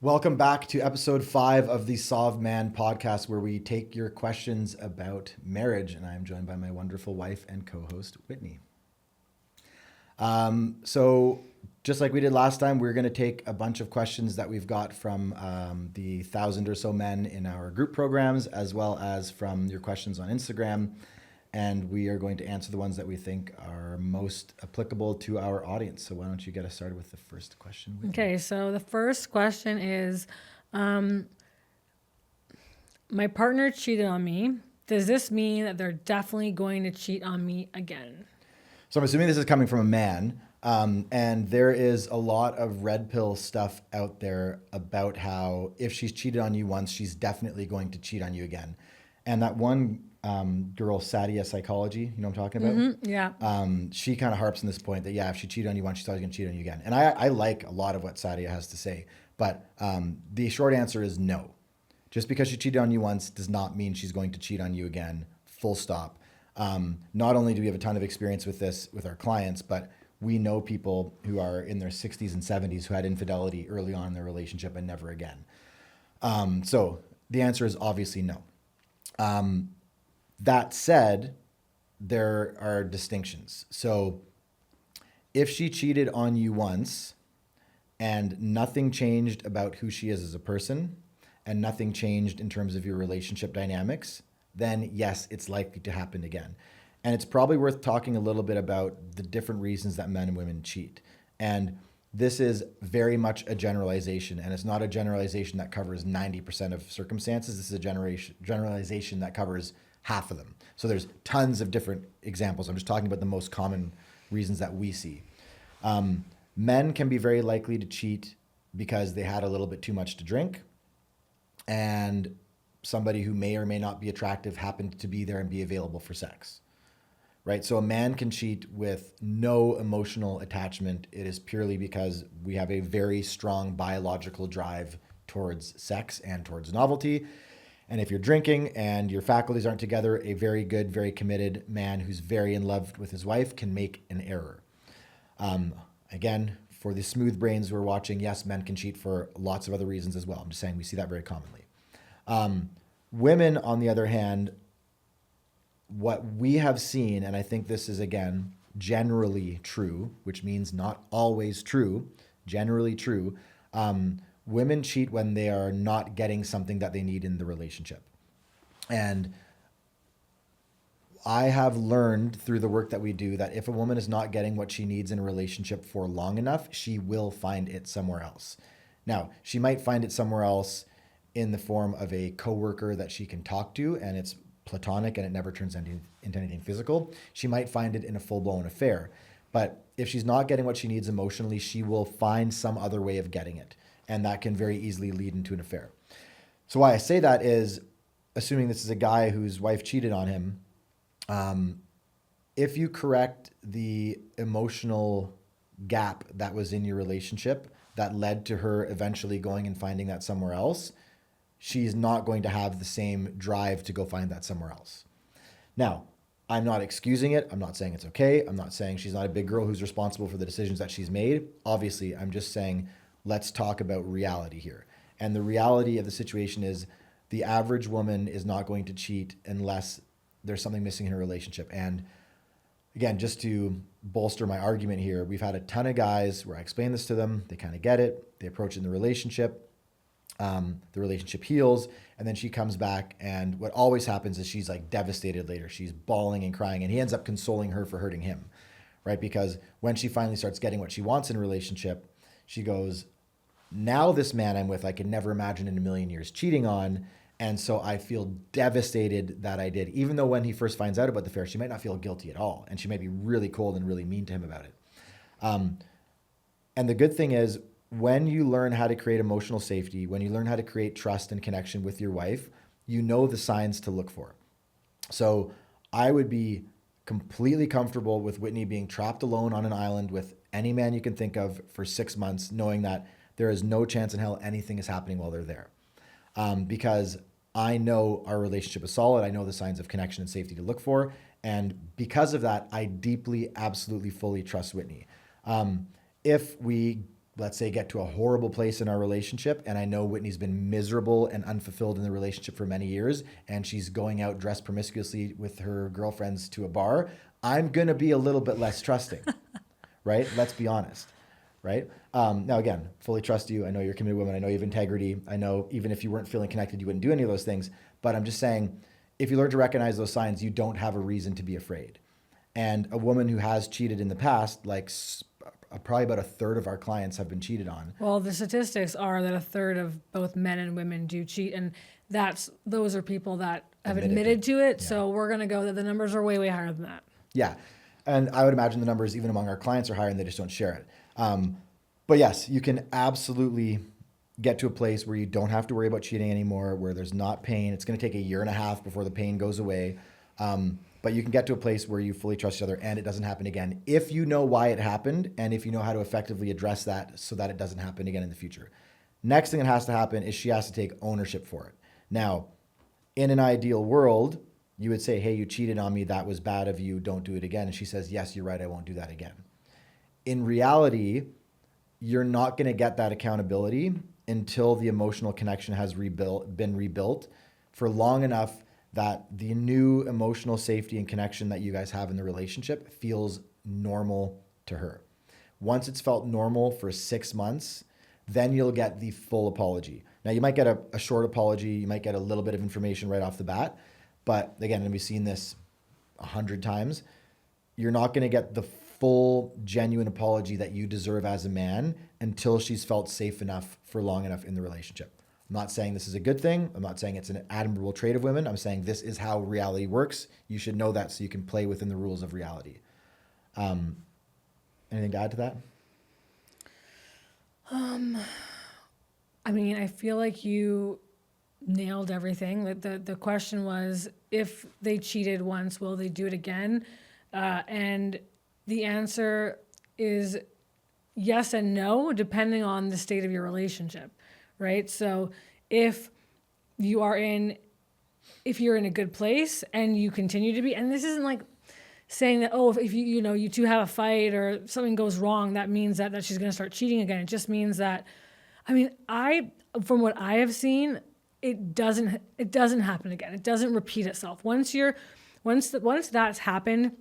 Welcome back to episode 5 of the Sov Man podcast, where we take your questions about marriage. And I'm joined by my wonderful wife and co host, Whitney. So, just like we did last time, we're going to take a bunch of questions that we've got from the 1,000 or so men in our group programs, as well as from your questions on Instagram. And we are going to answer the ones that we think are most applicable to our audience. So, why don't you get us started with the first question, Whitney? Okay, so the first question is my partner cheated on me. Does this mean that they're definitely going to cheat on me again? So I'm assuming this is coming from a man. And there is a lot of red pill stuff out there about how if she's cheated on you once, she's definitely going to cheat on you again. And that one girl, Sadia Psychology, you know what I'm talking about? Yeah. She kind of harps on this point that, yeah, if she cheated on you once, she's always going to cheat on you again. And I like a lot of what Sadia has to say. But the short answer is no. Just because she cheated on you once does not mean she's going to cheat on you again, full stop. Not only do we have a ton of experience with this with our clients, but we know people who are in their 60s and 70s who had infidelity early on in their relationship and never again. So the answer is obviously no. That said, there are distinctions. So if she cheated on you once and nothing changed about who she is as a person and nothing changed in terms of your relationship dynamics, then yes, it's likely to happen again. And it's probably worth talking a little bit about the different reasons that men and women cheat. And this is very much a generalization, and it's not a generalization that covers 90% of circumstances. This is a generalization that covers half of them. So there's tons of different examples. I'm just talking about the most common reasons that we see. Men can be very likely to cheat because they had a little bit too much to drink, and somebody who may or may not be attractive happened to be there and be available for sex, right? So a man can cheat with no emotional attachment. It is purely because we have a very strong biological drive towards sex and towards novelty. And if you're drinking and your faculties aren't together, a very good, very committed man who's very in love with his wife can make an error. Again, for the smooth brains who are watching, yes, men can cheat for lots of other reasons as well. I'm just saying we see that very commonly. Women, on the other hand, what we have seen, and I think this is, again, generally true, which means not always true, generally true, women cheat when they are not getting something that they need in the relationship. And I have learned through the work that we do that if a woman is not getting what she needs in a relationship for long enough, she will find it somewhere else. Now, she might find it somewhere else in the form of a coworker that she can talk to, and it's platonic and it never turns into anything physical. She might find it in a full-blown affair. But if she's not getting what she needs emotionally, she will find some other way of getting it. And that can very easily lead into an affair. So why I say that is, assuming this is a guy whose wife cheated on him, if you correct the emotional gap that was in your relationship that led to her eventually going and finding that somewhere else, she's not going to have the same drive to go find that somewhere else. Now, I'm not excusing it. I'm not saying it's okay. I'm not saying she's not a big girl who's responsible for the decisions that she's made. Obviously, I'm just saying, let's talk about reality here. And the reality of the situation is the average woman is not going to cheat unless there's something missing in her relationship. And again, just to bolster my argument here, we've had a ton of guys where I explain this to them. They kind of get it. They approach it in the relationship. The relationship heals, and then she comes back, and what always happens is she's like devastated later. She's bawling and crying, and he ends up consoling her for hurting him, right? Because when she finally starts getting what she wants in a relationship, she goes, now this man I'm with, I could never imagine in a million years cheating on, and so I feel devastated that I did. Even though when he first finds out about the affair, she might not feel guilty at all, and she might be really cold and really mean to him about it. And the good thing is, when you learn how to create emotional safety, when you learn how to create trust and connection with your wife, you know the signs to look for. So I would be completely comfortable with Whitney being trapped alone on an island with any man you can think of for 6 months, knowing that there is no chance in hell anything is happening while they're there. Because I know our relationship is solid. I know the signs of connection and safety to look for. And because of that, I deeply, absolutely, fully trust Whitney. If we let's say, get to a horrible place in our relationship, and I know Whitney's been miserable and unfulfilled in the relationship for many years, and she's going out dressed promiscuously with her girlfriends to a bar, I'm going to be a little bit less trusting, right? Let's be honest, right? Now, again, fully trust you. I know you're a committed woman. I know you have integrity. I know even if you weren't feeling connected, you wouldn't do any of those things. But I'm just saying, if you learn to recognize those signs, you don't have a reason to be afraid. And a woman who has cheated in the past, like probably about a third of our clients have been cheated on. Well, the statistics are that a third of both men and women do cheat, and those are people that have admitted to it. Yeah. So we're going to go that the numbers are way, way higher than that. Yeah. And I would imagine the numbers even among our clients are higher and they just don't share it. But yes, you can absolutely get to a place where you don't have to worry about cheating anymore, where there's not pain. It's going to take 1.5 years before the pain goes away. But you can get to a place where you fully trust each other and it doesn't happen again if you know why it happened and if you know how to effectively address that so that it doesn't happen again in the future. Next thing that has to happen is she has to take ownership for it. Now, in an ideal world, you would say, hey, you cheated on me. That was bad of you. Don't do it again. And she says, yes, you're right. I won't do that again. In reality, you're not going to get that accountability until the emotional connection has been rebuilt for long enough that the new emotional safety and connection that you guys have in the relationship feels normal to her. Once it's felt normal for 6 months, then you'll get the full apology. Now, you might get a short apology. You might get a little bit of information right off the bat. But again, and we've seen this 100 times, you're not going to get the full, genuine apology that you deserve as a man until she's felt safe enough for long enough in the relationship. I'm not saying this is a good thing. I'm not saying it's an admirable trait of women. I'm saying this is how reality works. You should know that so you can play within the rules of reality. Anything to add to that? I mean, I feel like you nailed everything. The question was, if they cheated once, will they do it again? And the answer is yes and no, depending on the state of your relationship, right? So if you're in a good place and you continue to be, and this isn't like saying that, oh, if you two have a fight or something goes wrong, that means that she's going to start cheating again. It just means that, I mean, from what I have seen, it doesn't happen again. It doesn't repeat itself. Once that's happened,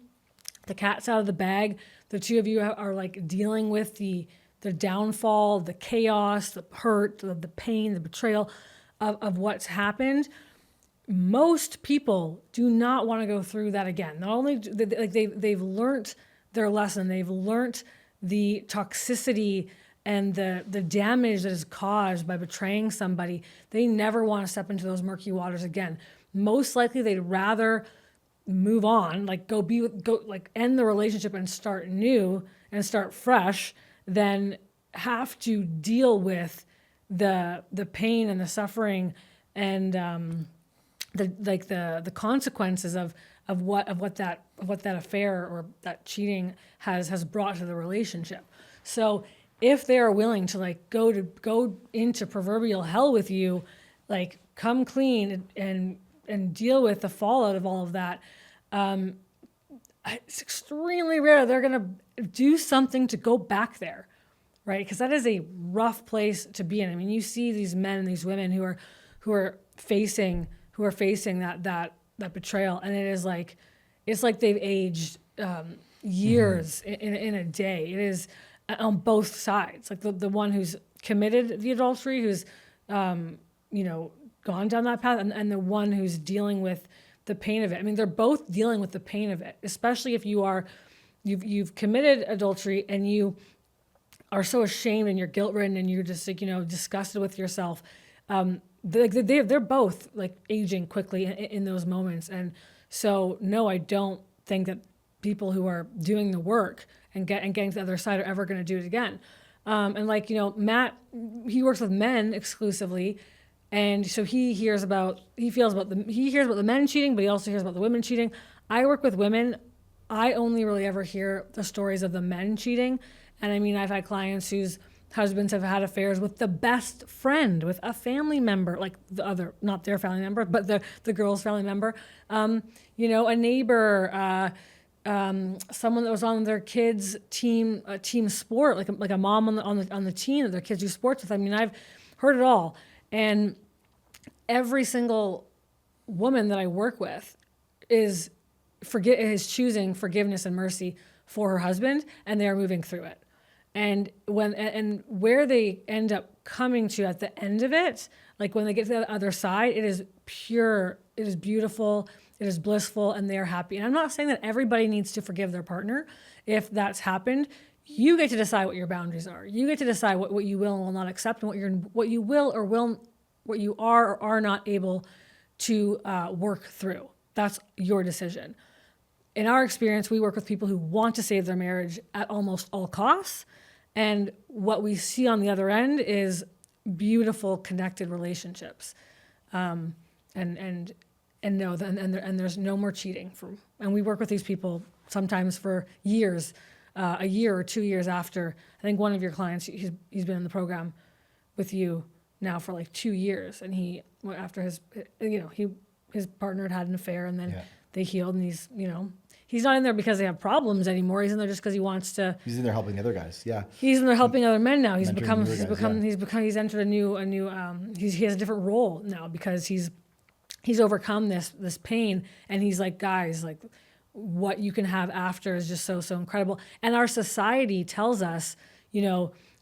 the cat's out of the bag. The two of you are like dealing with the downfall, the chaos, the hurt, the pain, the betrayal of what's happened. Most people do not want to go through that again. Not only they've learned their lesson, they've learned the toxicity and the damage that is caused by betraying somebody. They never want to step into those murky waters again. Most likely, they'd rather move on, like end the relationship and start new and start fresh, than have to deal with the pain and the suffering and the consequences of what that affair or that cheating has brought to the relationship. So if they are willing to like go into proverbial hell with you, like come clean and deal with the fallout of all of that, it's extremely rare they're gonna do something to go back there, right? Because that is a rough place to be in. I mean, you see these men and these women who are facing that betrayal, and it's like they've aged years in a day. It is on both sides, like the one who's committed the adultery, who's gone down that path, and the one who's dealing with the pain of it. I mean, they're both dealing with the pain of it, especially if you've committed adultery and you are so ashamed and you're guilt-ridden and you're just disgusted with yourself. They're both like aging quickly in those moments. And so, no, I don't think that people who are doing the work and getting to the other side are ever going to do it again. Matt, he works with men exclusively. And so he hears about the men cheating, but he also hears about the women cheating. I work with women. I only really ever hear the stories of the men cheating. And I mean, I've had clients whose husbands have had affairs with the best friend, with a family member, like the other, not their family member, but the girl's family member, a neighbor, someone that was on their kids' team, team sport, like a mom on the team that their kids do sports with. I mean, I've heard it all, and every single woman that I work with is choosing forgiveness and mercy for her husband, and they are moving through it. And where they end up coming to at the end of it, like when they get to the other side, it is pure, it is beautiful, it is blissful, and they are happy. And I'm not saying that everybody needs to forgive their partner if that's happened. You get to decide what your boundaries are. You get to decide what you will and will not accept, and what you are or are not able to work through. That's your decision. In our experience, we work with people who want to save their marriage at almost all costs. And what we see on the other end is beautiful, connected relationships. And there's no more cheating. And we work with these people sometimes for years, a year or 2 years after. I think one of your clients, he's been in the program with you now for like 2 years. And after his partner had an affair, and then they healed, and he's not in there because they have problems anymore. He's in there just because he wants to. He's in there helping the other guys. Yeah. He's in there helping other men now. He's Mentoring entered a new he has a different role now because he's overcome this pain, and he's like, guys, like what you can have after is just so incredible. And our society tells us,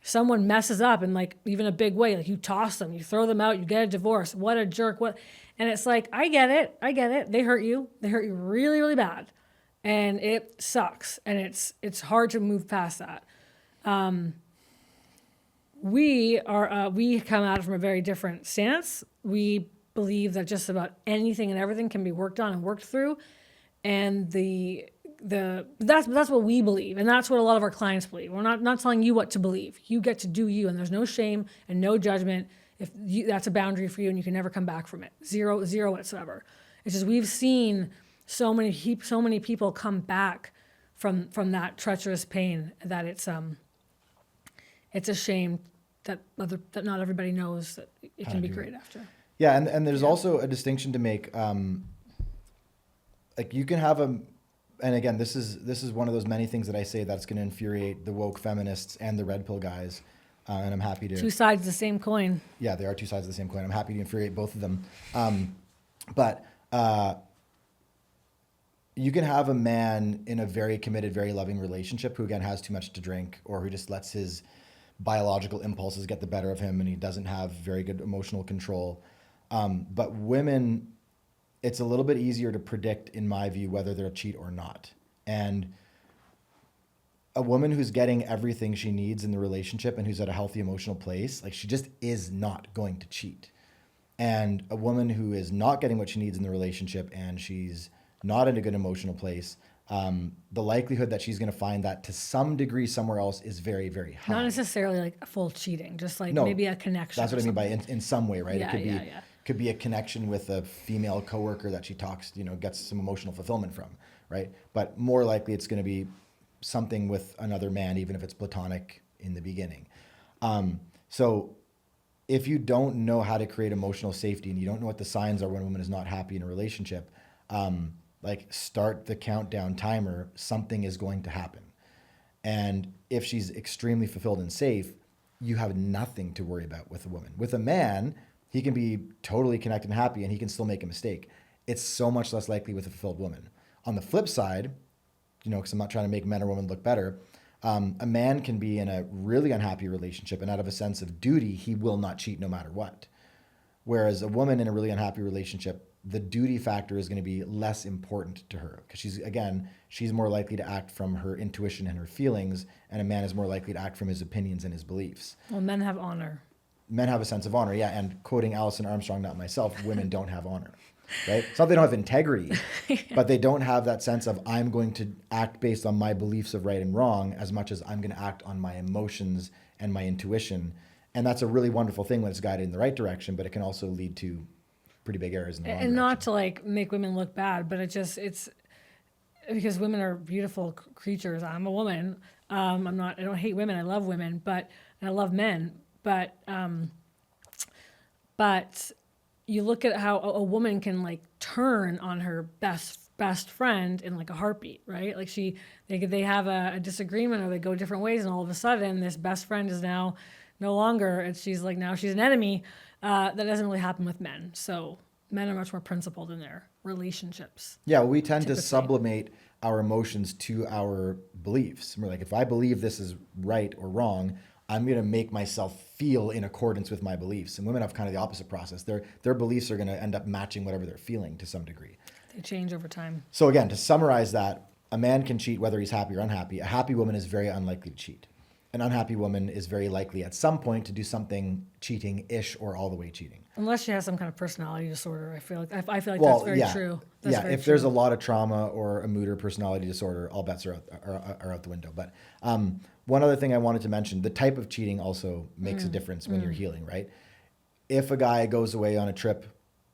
someone messes up in like even a big way, like you toss them, you throw them out, you get a divorce. What a jerk. And it's like, I get it. They hurt you really, really bad. And it sucks, and it's hard to move past that. We come at it from a very different stance. We believe that just about anything and everything can be worked on and worked through, and that's what we believe, and that's what a lot of our clients believe. We're not telling you what to believe. You get to do you, and there's no shame and no judgment if that's a boundary for you, and you can never come back from it. Zero whatsoever. It's just we've seen so many people come back from that treacherous pain that it's a shame that not everybody knows that it can be great after. Yeah, and there's also a distinction to make. Like you can have and again, this is one of those many things that I say that's going to infuriate the woke feminists and the red pill guys, and I'm happy to. Two sides of the same coin. Yeah, they are two sides of the same coin. I'm happy to infuriate both of them, but. You can have a man in a very committed, very loving relationship who, again, has too much to drink, or who just lets his biological impulses get the better of him, and he doesn't have very good emotional control. But women, it's a little bit easier to predict, in my view, whether they're a cheat or not. And a woman who's getting everything she needs in the relationship and who's at a healthy emotional place, like she just is not going to cheat. And a woman who is not getting what she needs in the relationship and she's not in a good emotional place, the likelihood that she's going to find that to some degree somewhere else is very, very high. Not necessarily like full cheating, just like maybe a connection. That's what I mean by in some way, right? Yeah, it could be a connection with a female coworker that she talks, gets some emotional fulfillment from, right? But more likely it's going to be something with another man, even if it's platonic in the beginning. So if you don't know how to create emotional safety and you don't know what the signs are when a woman is not happy in a relationship, like start the countdown timer, something is going to happen. And if she's extremely fulfilled and safe, you have nothing to worry about with a woman. With a man, he can be totally connected and happy and he can still make a mistake. It's so much less likely with a fulfilled woman. On the flip side, because I'm not trying to make men or women look better, a man can be in a really unhappy relationship and out of a sense of duty, he will not cheat no matter what. Whereas a woman in a really unhappy relationship, the duty factor is going to be less important to her because she's more likely to act from her intuition and her feelings, and a man is more likely to act from his opinions and his beliefs. Well, men have honor. Men have a sense of honor, yeah. And quoting Alison Armstrong, not myself, women don't have honor, right? It's not they don't have integrity, but they don't have that sense of I'm going to act based on my beliefs of right and wrong as much as I'm going to act on my emotions and my intuition. And that's a really wonderful thing when it's guided in the right direction, but it can also lead to pretty big errors in the wrong direction. Not to like make women look bad, but it's because women are beautiful creatures. I'm a woman. I don't hate women. I love women, and I love men. But you look at how a woman can like turn on her best best friend in like a heartbeat, right? Like they have a disagreement or they go different ways, and all of a sudden this best friend is now no longer. She's an enemy. That doesn't really happen with men. So men are much more principled in their relationships. Yeah, we tend to Typically. sublimate our emotions to our beliefs. We're like, if I believe this is right or wrong, I'm going to make myself feel in accordance with my beliefs. And women have kind of the opposite process. Their beliefs are going to end up matching whatever they're feeling to some degree. They change over time. So again, to summarize that, a man can cheat whether he's happy or unhappy. A happy woman is very unlikely to cheat. An unhappy woman is very likely at some point to do something cheating-ish or all the way cheating. Unless she has some kind of personality disorder, I feel like that's very true. That's very if there's a lot of trauma or a mood or personality disorder, all bets are out the window. But one other thing I wanted to mention, the type of cheating also makes a difference when you're healing, right? If a guy goes away on a trip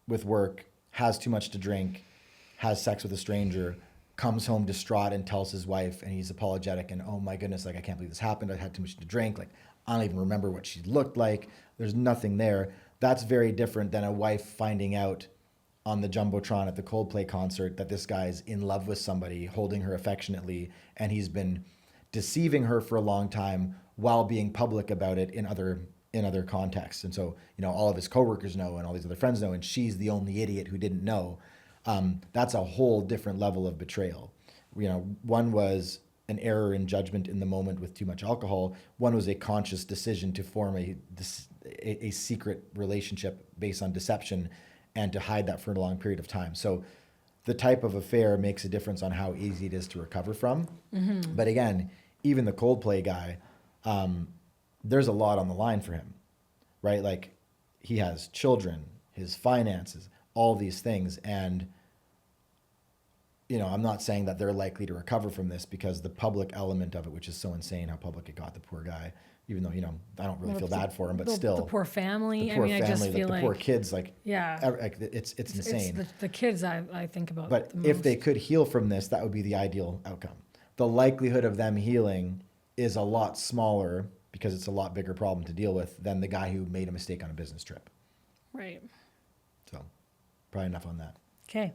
with work, has too much to drink, has sex with a stranger, comes home distraught and tells his wife, and he's apologetic and, oh my goodness, like I can't believe this happened. I had too much to drink. Like I don't even remember what she looked like. There's nothing there. That's very different than a wife finding out on the Jumbotron at the Coldplay concert that this guy's in love with somebody, holding her affectionately, and he's been deceiving her for a long time while being public about it in other contexts. And so, all of his coworkers know and all these other friends know, and she's the only idiot who didn't know. That's a whole different level of betrayal. One was an error in judgment in the moment with too much alcohol. One was a conscious decision to form a secret relationship based on deception and to hide that for a long period of time. So the type of affair makes a difference on how easy it is to recover from. Mm-hmm. But again, even the Coldplay guy, there's a lot on the line for him, right? Like he has children, his finances, all these things. And, I'm not saying that they're likely to recover from this because the public element of it, which is so insane how public it got the poor guy, even though, I don't really feel bad for him, but still. The poor family. I just feel the like. poor kids, yeah. It's insane. It's the kids I think about. But the if most. they could heal from this, that would be the ideal outcome. The likelihood of them healing is a lot smaller because it's a lot bigger problem to deal with than the guy who made a mistake on a business trip. Right. So probably enough on that. Okay.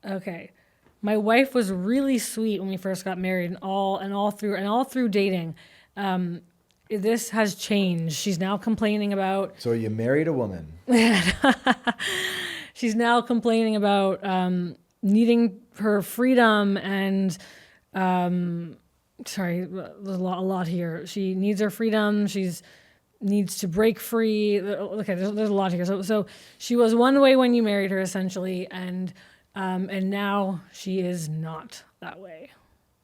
Okay. My wife was really sweet when we first got married, and all through dating. This has changed. She's now complaining about. So you married a woman. She's now complaining about needing her freedom and. Sorry, there's a lot here. She needs her freedom. Needs to break free. Okay, there's a lot here. So she was one way when you married her, essentially, and now she is not that way.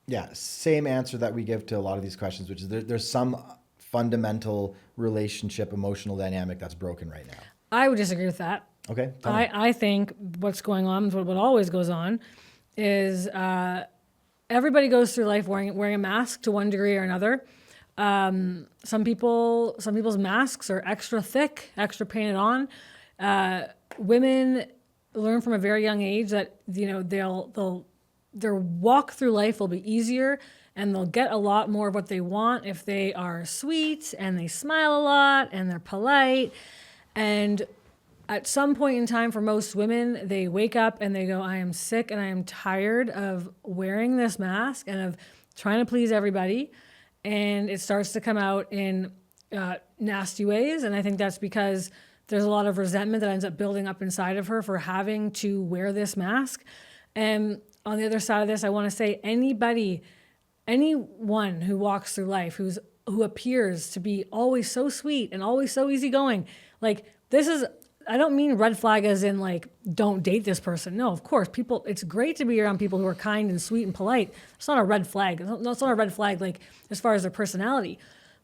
Yeah, same answer that we give to a lot of these questions, which is there's some fundamental relationship, emotional dynamic that's broken right now. I would disagree with that. Okay. I think what's going on, what always goes on, is everybody goes through life wearing a mask to one degree or another. Some people's masks are extra thick, extra painted on. Women learn from a very young age that their walk through life will be easier, and they'll get a lot more of what they want if they are sweet and they smile a lot and they're polite. And at some point in time, for most women, they wake up and they go, I am sick and I am tired of wearing this mask and of trying to please everybody. And it starts to come out in nasty ways. And I think that's because there's a lot of resentment that ends up building up inside of her for having to wear this mask. And on the other side of this, I want to say anyone who walks through life who appears to be always so sweet and always so easygoing, like I don't mean red flag as in like, don't date this person. No, of course, it's great to be around people who are kind and sweet and polite. It's not a red flag. It's not a red flag like as far as their personality.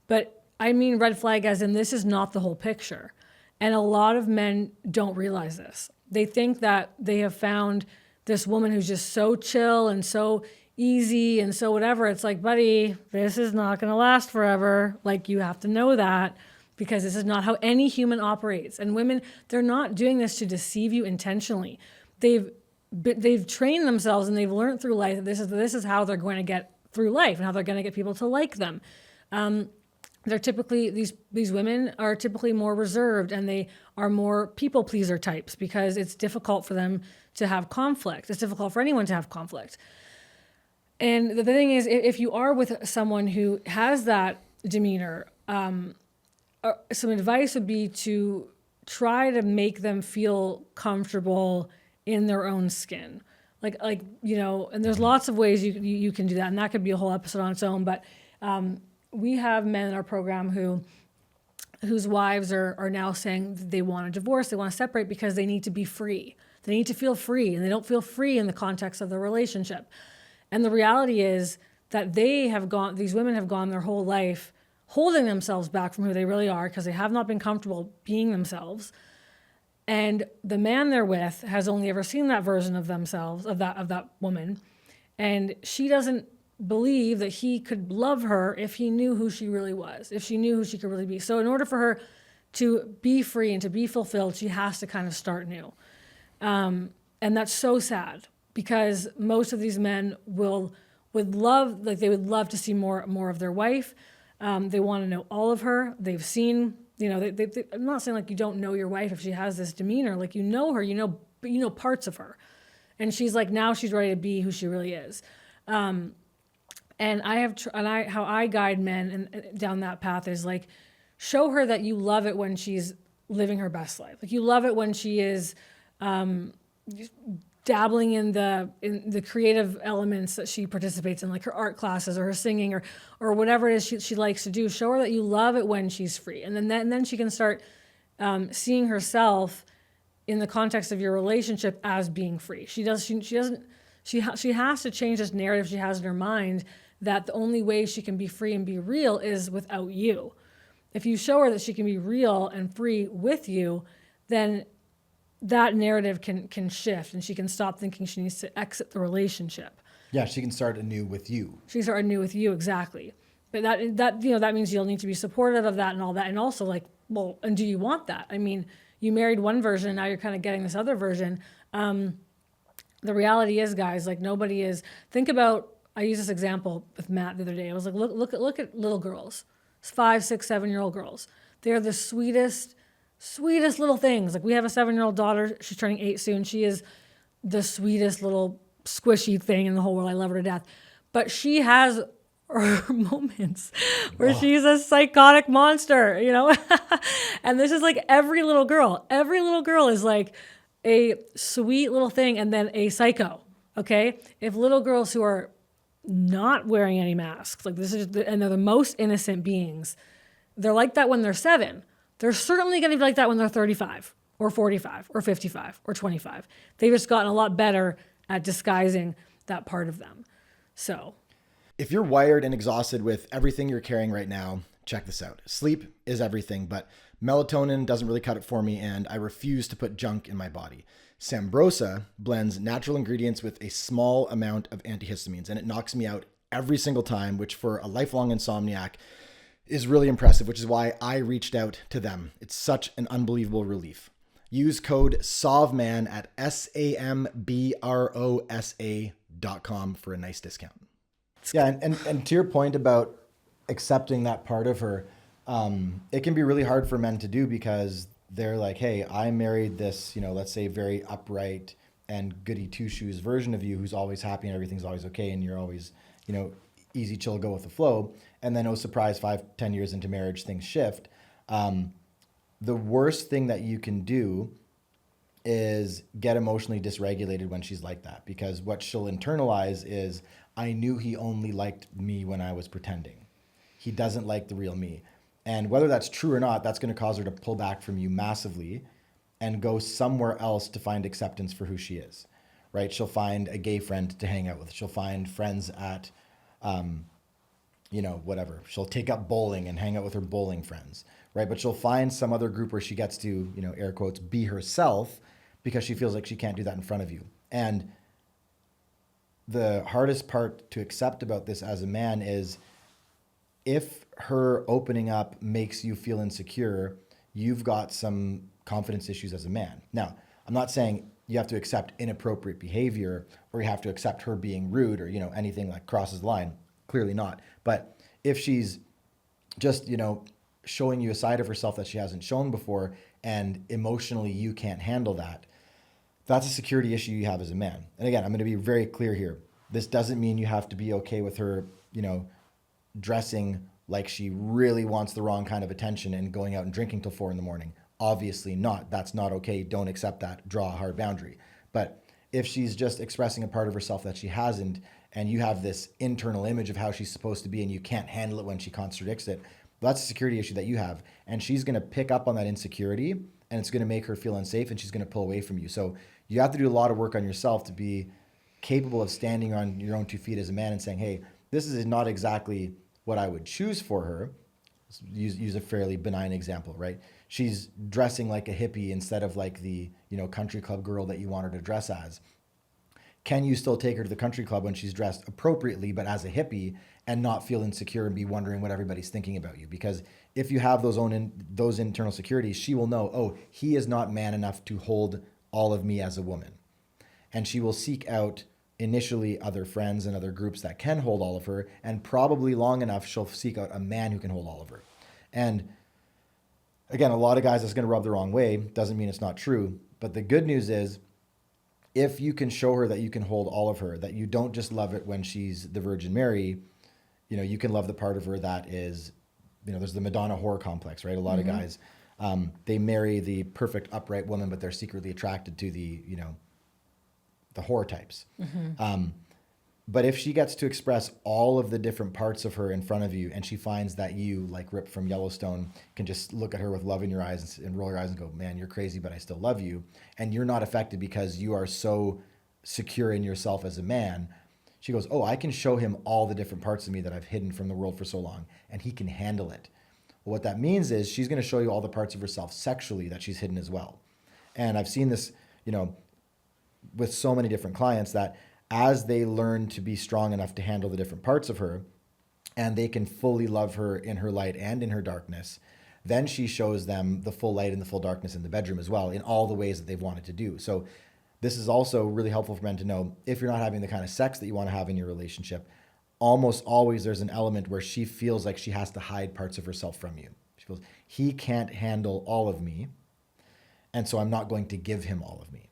But I mean red flag as in this is not the whole picture. And a lot of men don't realize this. They think that they have found this woman who's just so chill and so easy and so whatever. It's like, buddy, this is not going to last forever. Like, you have to know that. Because this is not how any human operates. And women, they're not doing this to deceive you intentionally. They've trained themselves and they've learned through life that this is how they're going to get through life and how they're going to get people to like them. they're typically, these women are typically more reserved, and they are more people pleaser types because it's difficult for them to have conflict. It's difficult for anyone to have conflict. And the thing is, if you are with someone who has that demeanor, some advice would be to try to make them feel comfortable in their own skin. And there's lots of ways you can do that, and that could be a whole episode on its own. But we have men in our program whose wives are now saying they want a divorce, they want to separate because they need to be free. They need to feel free, and they don't feel free in the context of the relationship. And the reality is that these women have gone their whole life holding themselves back from who they really are because they have not been comfortable being themselves. And the man they're with has only ever seen that version of themselves, of that woman. And she doesn't believe that he could love her if he knew who she really was, if she knew who she could really be. So in order for her to be free and to be fulfilled, she has to kind of start new. And that's so sad because most of these men would love to see more of their wife. They want to know all of her. They've seen, I'm not saying like you don't know your wife if she has this demeanor, like you know her, but you know parts of her. And she's like, now she's ready to be who she really is. And how I guide men and down that path is like, show her that you love it when she's living her best life. Like you love it when she is dabbling in the creative elements that she participates in, like her art classes or her singing or whatever it is she likes to do. Show her that you love it when she's free, and then she can start seeing herself in the context of your relationship as being free. She has to change this narrative she has in her mind that the only way she can be free and be real is without you. If you show her that she can be real and free with you, then that narrative can shift, and she can stop thinking she needs to exit the relationship. Yeah, she can start anew with you. She can start anew with you, exactly. But that means you'll need to be supportive of that and all that, and also like, well, and do you want that? I mean, you married one version, and now you're kind of getting this other version. The reality is, guys, like nobody is. Think about. I used this example with Matt the other day. I was like, look at little girls, 5, 6, 7-year-old girls. They're the sweetest little things. Like we have a 7-year-old daughter. She's turning 8 soon. She is the sweetest little squishy thing in the whole world. I love her to death. But she has her moments where she's a psychotic monster, And this is like every little girl. Every little girl is like a sweet little thing and then a psycho, okay? If little girls who are not wearing any masks, like and they're the most innocent beings, they're like that when they're 7. They're certainly going to be like that when they're 35 or 45 or 55 or 25. They've just gotten a lot better at disguising that part of them. So if you're wired and exhausted with everything you're carrying right now, check this out. Sleep is everything, but melatonin doesn't really cut it for me, and I refuse to put junk in my body. Sambrosa blends natural ingredients with a small amount of antihistamines, and it knocks me out every single time, which for a lifelong insomniac is really impressive, which is why I reached out to them. It's such an unbelievable relief. Use code SAVMAN at SAMBROSA.com for a nice discount. Yeah, and to your point about accepting that part of her, it can be really hard for men to do because they're like, hey, I married this, let's say very upright and goody two-shoes version of you who's always happy and everything's always okay and you're always, easy, chill, go with the flow. And then, oh, surprise, 5-10 years into marriage, things shift. The worst thing that you can do is get emotionally dysregulated when she's like that, because what she'll internalize is, I knew he only liked me when I was pretending. He doesn't like the real me. And whether that's true or not, that's going to cause her to pull back from you massively and go somewhere else to find acceptance for who she is, right? She'll find a gay friend to hang out with. She'll find friends at, whatever. She'll take up bowling and hang out with her bowling friends, right? But she'll find some other group where she gets to, air quotes, be herself because she feels like she can't do that in front of you. And the hardest part to accept about this as a man is if her opening up makes you feel insecure, you've got some confidence issues as a man. Now, I'm not saying you have to accept inappropriate behavior or you have to accept her being rude or, anything like crosses the line. Clearly not. But if she's just, showing you a side of herself that she hasn't shown before, and emotionally you can't handle that, that's a security issue you have as a man. And again, I'm going to be very clear here. This doesn't mean you have to be okay with her, dressing like she really wants the wrong kind of attention and going out and drinking till 4 a.m. Obviously not. That's not okay. Don't accept that. Draw a hard boundary. But if she's just expressing a part of herself that she hasn't, and you have this internal image of how she's supposed to be and you can't handle it when she contradicts it, that's a security issue that you have. And she's going to pick up on that insecurity, and it's going to make her feel unsafe, and she's going to pull away from you. So you have to do a lot of work on yourself to be capable of standing on your own 2 feet as a man and saying, hey, this is not exactly what I would choose for her. Use a fairly benign example, right? She's dressing like a hippie instead of like the, country club girl that you want her to dress as. Can you still take her to the country club when she's dressed appropriately, but as a hippie, and not feel insecure and be wondering what everybody's thinking about you? Because if you have those internal securities, she will know, oh, he is not man enough to hold all of me as a woman. And she will seek out initially other friends and other groups that can hold all of her, and probably long enough she'll seek out a man who can hold all of her. And again, a lot of guys, that's going to rub the wrong way. Doesn't mean it's not true. But the good news is, if you can show her that you can hold all of her, that you don't just love it when she's the Virgin Mary, you can love the part of her that is, there's the Madonna whore complex, right? A lot of guys, they marry the perfect upright woman, but they're secretly attracted to the whore types. But if she gets to express all of the different parts of her in front of you, and she finds that you, like Rip from Yellowstone, can just look at her with love in your eyes and roll your eyes and go, man, you're crazy, but I still love you. And you're not affected because you are so secure in yourself as a man. She goes, oh, I can show him all the different parts of me that I've hidden from the world for so long, and he can handle it. Well, what that means is she's going to show you all the parts of herself sexually that she's hidden as well. And I've seen this, with so many different clients, that as they learn to be strong enough to handle the different parts of her, and they can fully love her in her light and in her darkness, then she shows them the full light and the full darkness in the bedroom as well, in all the ways that they've wanted to do. So this is also really helpful for men to know, if you're not having the kind of sex that you want to have in your relationship, almost always there's an element where she feels like she has to hide parts of herself from you. She feels, he can't handle all of me, and so I'm not going to give him all of me.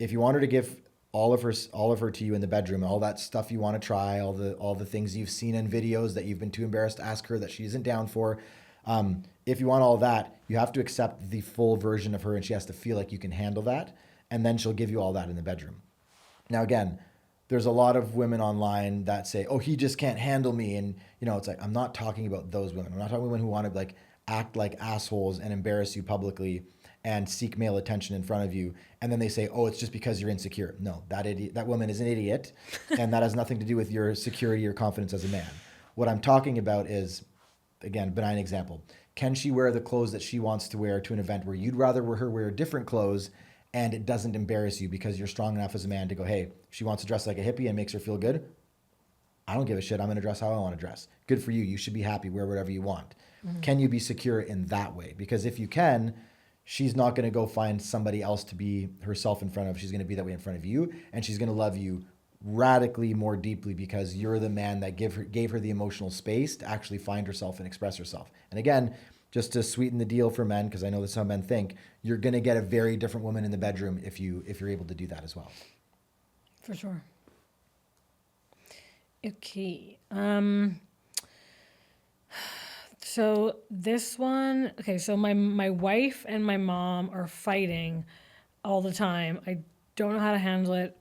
If you want her to give all of her to you in the bedroom, all that stuff you want to try, all the things you've seen in videos that you've been too embarrassed to ask her that she isn't down for, if you want all that, you have to accept the full version of her, and she has to feel like you can handle that, and then she'll give you all that in the bedroom. Now again, there's a lot of women online that say, oh, he just can't handle me, and it's like, I'm not talking about those women. I'm not talking about women who want to like act like assholes and embarrass you publicly and seek male attention in front of you, and then they say, oh, it's just because you're insecure. No, that woman is an idiot, and that has nothing to do with your security or confidence as a man. What I'm talking about is, again, benign example. Can she wear the clothes that she wants to wear to an event where you'd rather her wear different clothes, and it doesn't embarrass you because you're strong enough as a man to go, hey, if she wants to dress like a hippie and makes her feel good, I don't give a shit. I'm going to dress how I want to dress. Good for you. You should be happy. Wear whatever you want. Can you be secure in that way? Because if you can, she's not going to go find somebody else to be herself in front of. She's going to be that way in front of you, and she's going to love you radically more deeply because you're the man that gave her the emotional space to actually find herself and express herself. And again, just to sweeten the deal for men, because I know that some men think, you're going to get a very different woman in the bedroom if you're able to do that as well. For sure. Okay. So this one, okay, so my wife and my mom are fighting all the time. I don't know how to handle it.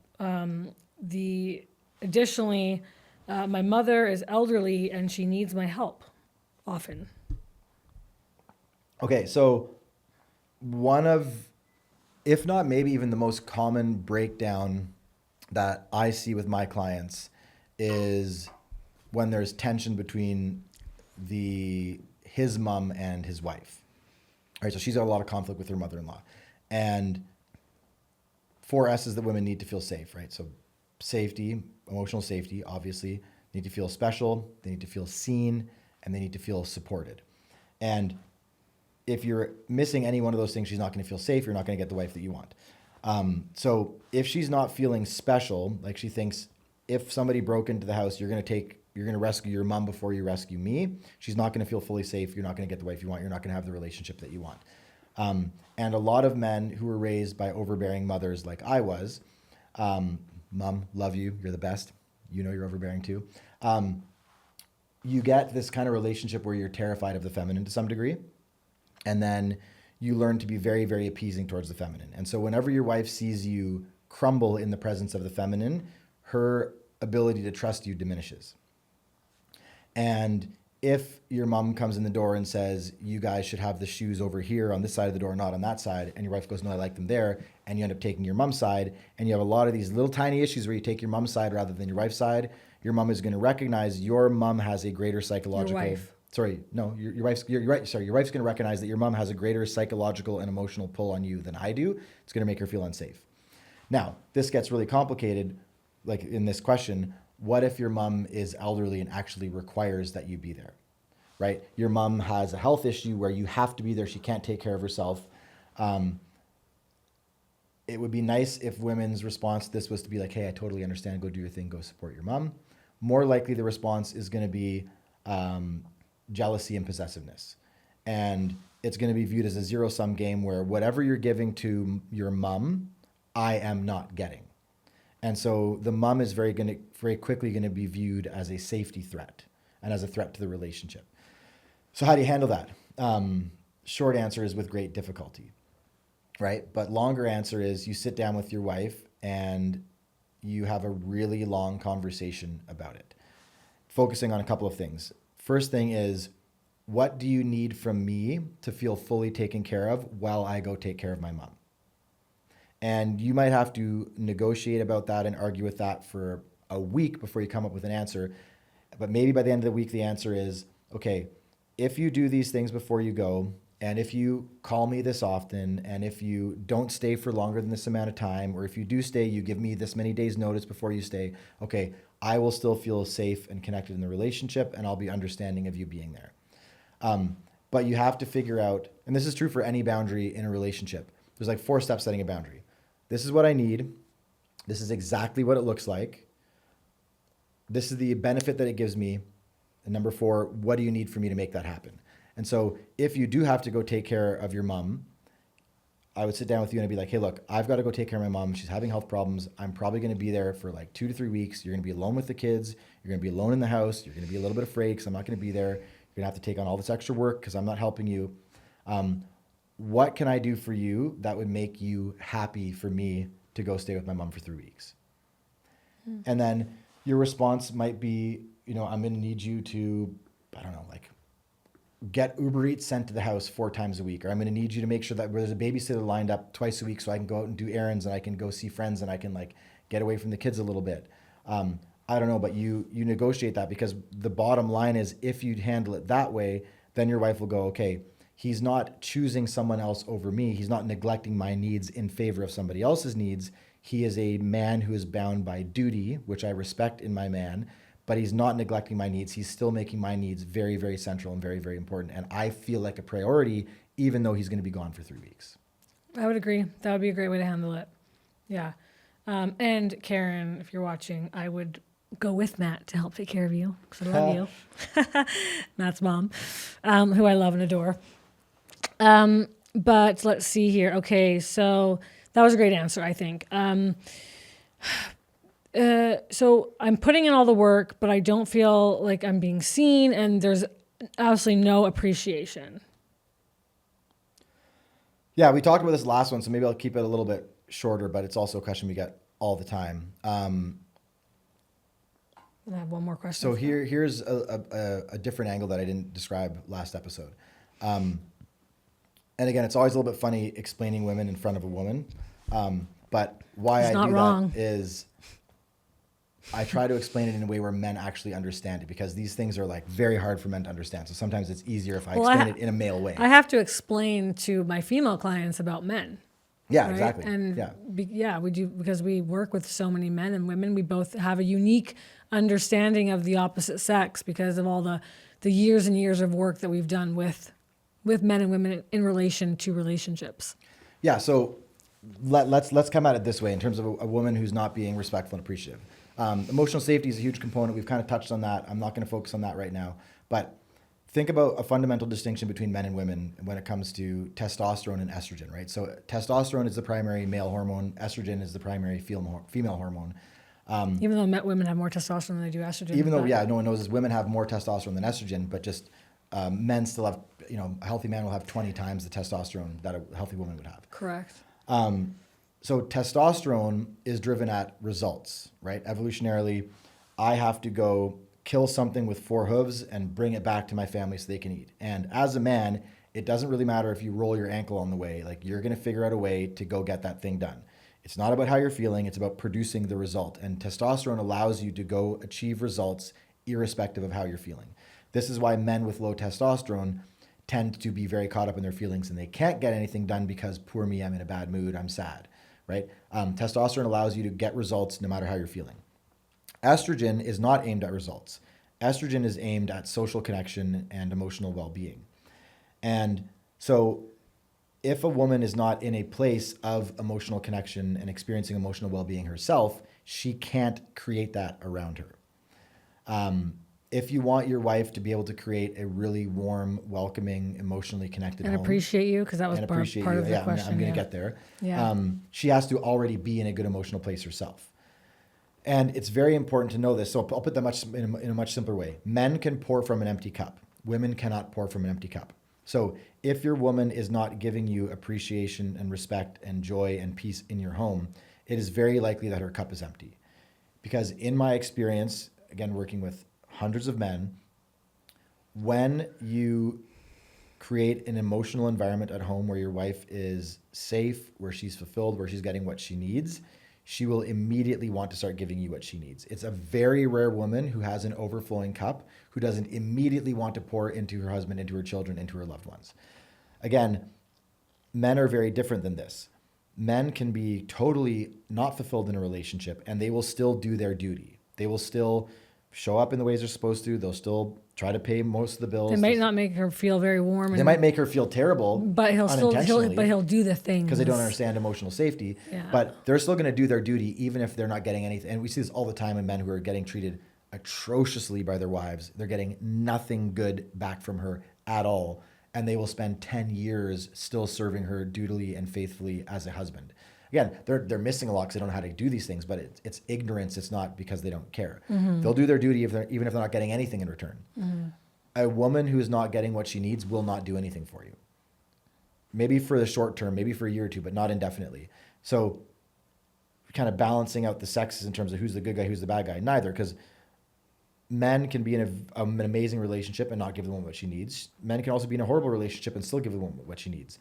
Additionally, my mother is elderly and she needs my help often. Okay, so one of, if not maybe even the most common breakdown that I see with my clients is when there's tension between his mom and his wife. All right, so she's got a lot of conflict with her mother-in-law. And 4S is that women need to feel safe, right? So safety, emotional safety, obviously, they need to feel special, they need to feel seen, and they need to feel supported. And if you're missing any one of those things, she's not going to feel safe, you're not going to get the wife that you want. So if she's not feeling special, like she thinks if somebody broke into the house, you're going You're going to rescue your mom before you rescue me. She's not going to feel fully safe. You're not going to get the wife you want. You're not going to have the relationship that you want. And a lot of men who were raised by overbearing mothers like I was, mom, love you. You're the best. You know you're overbearing too. You get this kind of relationship where you're terrified of the feminine to some degree. And then you learn to be very, very appeasing towards the feminine. And so whenever your wife sees you crumble in the presence of the feminine, her ability to trust you diminishes. And if your mom comes in the door and says, you guys should have the shoes over here on this side of the door, not on that side, and your wife goes, no, I like them there, and you end up taking your mom's side, and you have a lot of these little tiny issues where you take your mom's side rather than your wife's side, your mom is going to recognize your mom has a greater psychological... Your wife. Sorry, no, your wife's... You're right. Sorry, your wife's going to recognize that your mom has a greater psychological and emotional pull on you than I do. It's going to make her feel unsafe. Now, this gets really complicated, like in this question. What if your mom is elderly and actually requires that you be there, right? Your mom has a health issue where you have to be there. She can't take care of herself. It would be nice if women's response to this was to be like, hey, I totally understand. Go do your thing. Go support your mom. More likely the response is going to be jealousy and possessiveness. And it's going to be viewed as a zero-sum game where whatever you're giving to your mom, I am not getting. And so the mom is very quickly going to be viewed as a safety threat and as a threat to the relationship. So how do you handle that? Short answer is with great difficulty, right? But longer answer is you sit down with your wife and you have a really long conversation about it, focusing on a couple of things. First thing is, what do you need from me to feel fully taken care of while I go take care of my mom? And you might have to negotiate about that and argue with that for a week before you come up with an answer. But maybe by the end of the week, the answer is, okay, if you do these things before you go, and if you call me this often, and if you don't stay for longer than this amount of time, or if you do stay, you give me this many days notice before you stay, okay, I will still feel safe and connected in the relationship, and I'll be understanding of you being there. But you have to figure out, and this is true for any boundary in a relationship, there's like 4 steps setting a boundary. This is what I need. This is exactly what it looks like. This is the benefit that it gives me. And number 4, what do you need for me to make that happen? And so if you do have to go take care of your mom, I would sit down with you and I'd be like, hey, look, I've got to go take care of my mom. She's having health problems. I'm probably going to be there for like 2 to 3 weeks. You're going to be alone with the kids. You're going to be alone in the house. You're going to be a little bit afraid because I'm not going to be there. You're going to have to take on all this extra work because I'm not helping you. What can I do for you that would make you happy for me to go stay with my mom for 3 weeks? And then your response might be, I'm going to need you to, I don't know, like get Uber Eats sent to the house 4 times a week, or I'm going to need you to make sure that there's a babysitter lined up twice a week so I can go out and do errands and I can go see friends and I can like get away from the kids a little bit. I don't know, but you negotiate that, because the bottom line is if you handle it that way, then your wife will go, okay, he's not choosing someone else over me. He's not neglecting my needs in favor of somebody else's needs. He is a man who is bound by duty, which I respect in my man, but he's not neglecting my needs. He's still making my needs very, very central and very, very important. And I feel like a priority, even though he's going to be gone for 3 weeks. I would agree. That would be a great way to handle it. Yeah. And Karen, if you're watching, I would go with Matt to help take care of you, because I love you. Matt's mom, who I love and adore. But let's see here. Okay, so that was a great answer, I think. So I'm putting in all the work, but I don't feel like I'm being seen, and there's absolutely no appreciation. Yeah, we talked about this last one, so maybe I'll keep it a little bit shorter, but it's also a question we get all the time. I have one more question. So here's a different angle that I didn't describe last episode. And again, it's always a little bit funny explaining women in front of a woman. But why I do that is I try to explain it in a way where men actually understand it, because these things are like very hard for men to understand. So sometimes it's easier if I explain it in a male way. I have to explain to my female clients about men. Yeah, right? exactly. And we do, because we work with so many men and women. We both have a unique understanding of the opposite sex because of all the years and years of work that we've done with men and women in relation to relationships. Yeah, so let's come at it this way in terms of a woman who's not being respectful and appreciative. Emotional safety is a huge component. We've kind of touched on that. I'm not going to focus on that right now. But think about a fundamental distinction between men and women when it comes to testosterone and estrogen, right? So testosterone is the primary male hormone. Estrogen is the primary female hormone. Even though women have more testosterone than they do estrogen. Even though, but- yeah, no one knows this, women have more testosterone than estrogen, but just men still have, a healthy man will have 20 times the testosterone that a healthy woman would have. Correct. So testosterone is driven at results, right? Evolutionarily, I have to go kill something with 4 hooves and bring it back to my family so they can eat. And as a man, it doesn't really matter if you roll your ankle on the way. Like, you're going to figure out a way to go get that thing done. It's not about how you're feeling. It's about producing the result. And testosterone allows you to go achieve results irrespective of how you're feeling. This is why men with low testosterone tend to be very caught up in their feelings, and they can't get anything done because, poor me, I'm in a bad mood, I'm sad, right? Testosterone allows you to get results no matter how you're feeling. Estrogen is not aimed at results. Estrogen is aimed at social connection and emotional well-being. And so if a woman is not in a place of emotional connection and experiencing emotional well-being herself, she can't create that around her. If you want your wife to be able to create a really warm, welcoming, emotionally connected And home, appreciate you, because that was and part appreciate of you, the yeah, question. I'm going yeah. to get there. Yeah. She has to already be in a good emotional place herself. And it's very important to know this. So I'll put that in a much simpler way. Men can pour from an empty cup. Women cannot pour from an empty cup. So if your woman is not giving you appreciation and respect and joy and peace in your home, it is very likely that her cup is empty. Because in my experience, again, working with hundreds of men, when you create an emotional environment at home where your wife is safe, where she's fulfilled, where she's getting what she needs, she will immediately want to start giving you what she needs. It's a very rare woman who has an overflowing cup who doesn't immediately want to pour into her husband, into her children, into her loved ones. Again, men are very different than this. Men can be totally not fulfilled in a relationship, and they will still do their duty. They will still show up in the ways they're supposed to. They'll still try to pay most of the bills. It might not make her feel very warm. They might make her feel terrible, but he'll do the things because they don't understand emotional safety. Yeah. But they're still going to do their duty even if they're not getting anything. And we see this all the time in men who are getting treated atrociously by their wives. They're getting nothing good back from her at all, and they will spend 10 years still serving her dutifully and faithfully as a husband. Again, they're missing a lot because they don't know how to do these things, but it's ignorance. It's not because they don't care. Mm-hmm. They'll do their duty even if they're not getting anything in return. Mm-hmm. A woman who is not getting what she needs will not do anything for you. Maybe for the short term, maybe for a year or two, but not indefinitely. So kind of balancing out the sexes in terms of who's the good guy, who's the bad guy. Neither, because men can be in an amazing relationship and not give the woman what she needs. Men can also be in a horrible relationship and still give the woman what she needs.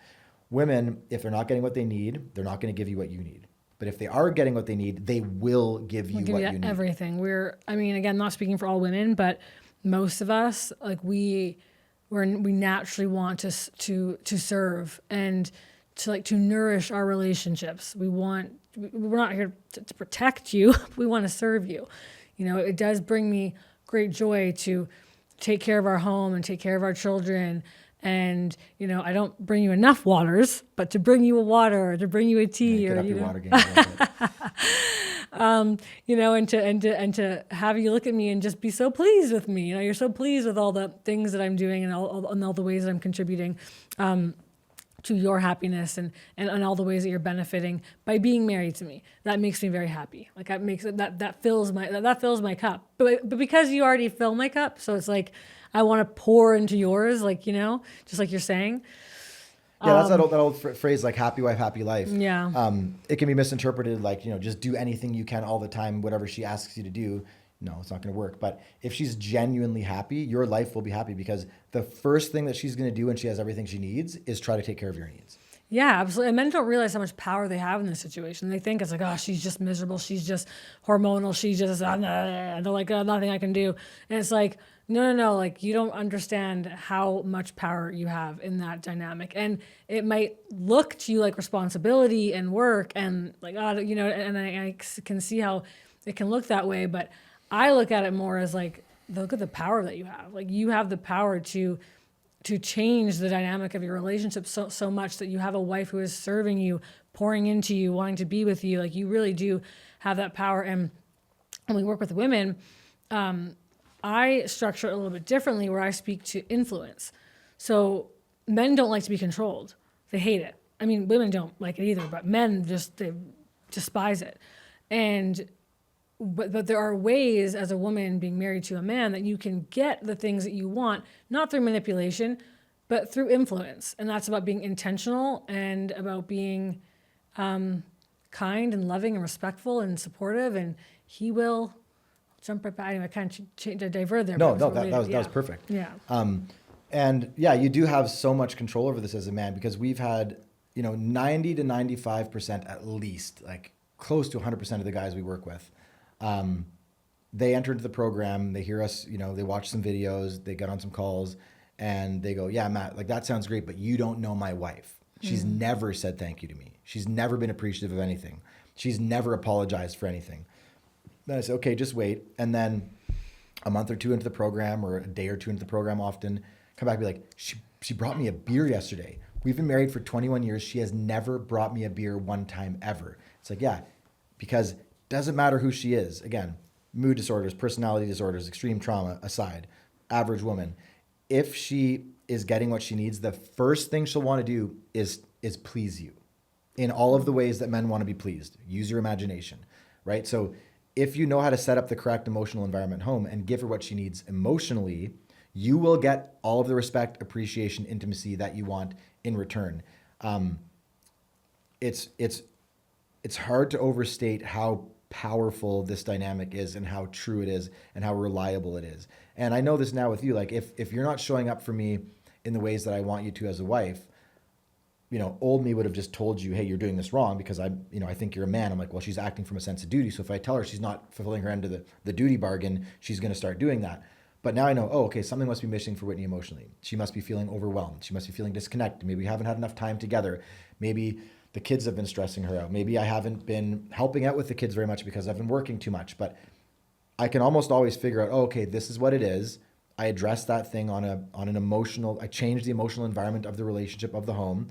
Women, if they're not getting what they need, they're not going to give you what you need. But if they are getting what they need, they will give you what you need. Everything. Again, not speaking for all women, but most of us, like we naturally want to serve and to nourish our relationships. We're not here to protect you. We want to serve you. It does bring me great joy to take care of our home and take care of our children. And, I don't bring you enough waters, but to bring you a water or to bring you a tea Get or, up your water game a little bit. and to have you look at me and just be so pleased with me. You're so pleased with all the things that I'm doing and all the ways that I'm contributing to your happiness and all the ways that you're benefiting by being married to me. That makes me very happy. Like that fills my cup. But because you already fill my cup, so it's like I want to pour into yours, just like you're saying. Yeah, that's that old phrase, like happy wife, happy life. Yeah. It can be misinterpreted like, just do anything you can all the time, whatever she asks you to do. No, it's not going to work. But if she's genuinely happy, your life will be happy, because the first thing that she's going to do when she has everything she needs is try to take care of your needs. Yeah, absolutely. And men don't realize how much power they have in this situation. They think it's like, oh, she's just miserable. She's just hormonal. She's just, they're like, nothing I can do. And it's like, no. Like, you don't understand how much power you have in that dynamic. And it might look to you like responsibility and work and like, and I can see how it can look that way. But I look at it more as like, look at the power that you have. Like, you have the power to change the dynamic of your relationship so much that you have a wife who is serving you, pouring into you, wanting to be with you. Like, you really do have that power. And and we work with women, I structure it a little bit differently where I speak to influence. So men don't like to be controlled. They hate it. I mean, women don't like it either, but men they despise it. But there are ways as a woman being married to a man that you can get the things that you want, not through manipulation, but through influence. And that's about being intentional and about being kind and loving and respectful and supportive. And he will jump right back. Anyway, I kind of divert there. No, but that was perfect. Yeah. And yeah, you do have so much control over this as a man because we've had, 90 to 95% at least, like close to 100% of the guys we work with, they enter into the program, they hear us, they watch some videos, they get on some calls, and they go, yeah, Matt, like that sounds great, but you don't know my wife. She's never said thank you to me. She's never been appreciative of anything. She's never apologized for anything. Then I say, okay, just wait. And then a month or two into the program or a day or two into the program often, come back and be like, she brought me a beer yesterday. We've been married for 21 years. She has never brought me a beer one time ever. It's like, yeah, because it doesn't matter who she is. Again, mood disorders, personality disorders, extreme trauma aside, average woman. If she is getting what she needs, the first thing she'll want to do is please you in all of the ways that men want to be pleased. Use your imagination, right? So if you know how to set up the correct emotional environment at home and give her what she needs emotionally, you will get all of the respect, appreciation, intimacy that you want in return. It's hard to overstate how powerful this dynamic is and how true it is and how reliable it is. And I know this now with you, like if you're not showing up for me in the ways that I want you to as a wife, old me would have just told you, hey, you're doing this wrong because I think you're a man. I'm like, well, she's acting from a sense of duty. So if I tell her she's not fulfilling her end of the duty bargain, she's going to start doing that. But now I know, oh, okay, something must be missing for Whitney emotionally. She must be feeling overwhelmed. She must be feeling disconnected. Maybe we haven't had enough time together. Maybe the kids have been stressing her out. Maybe I haven't been helping out with the kids very much because I've been working too much. But I can almost always figure out, oh, okay, this is what it is. I address that thing on an emotional, I change the emotional environment of the relationship of the home.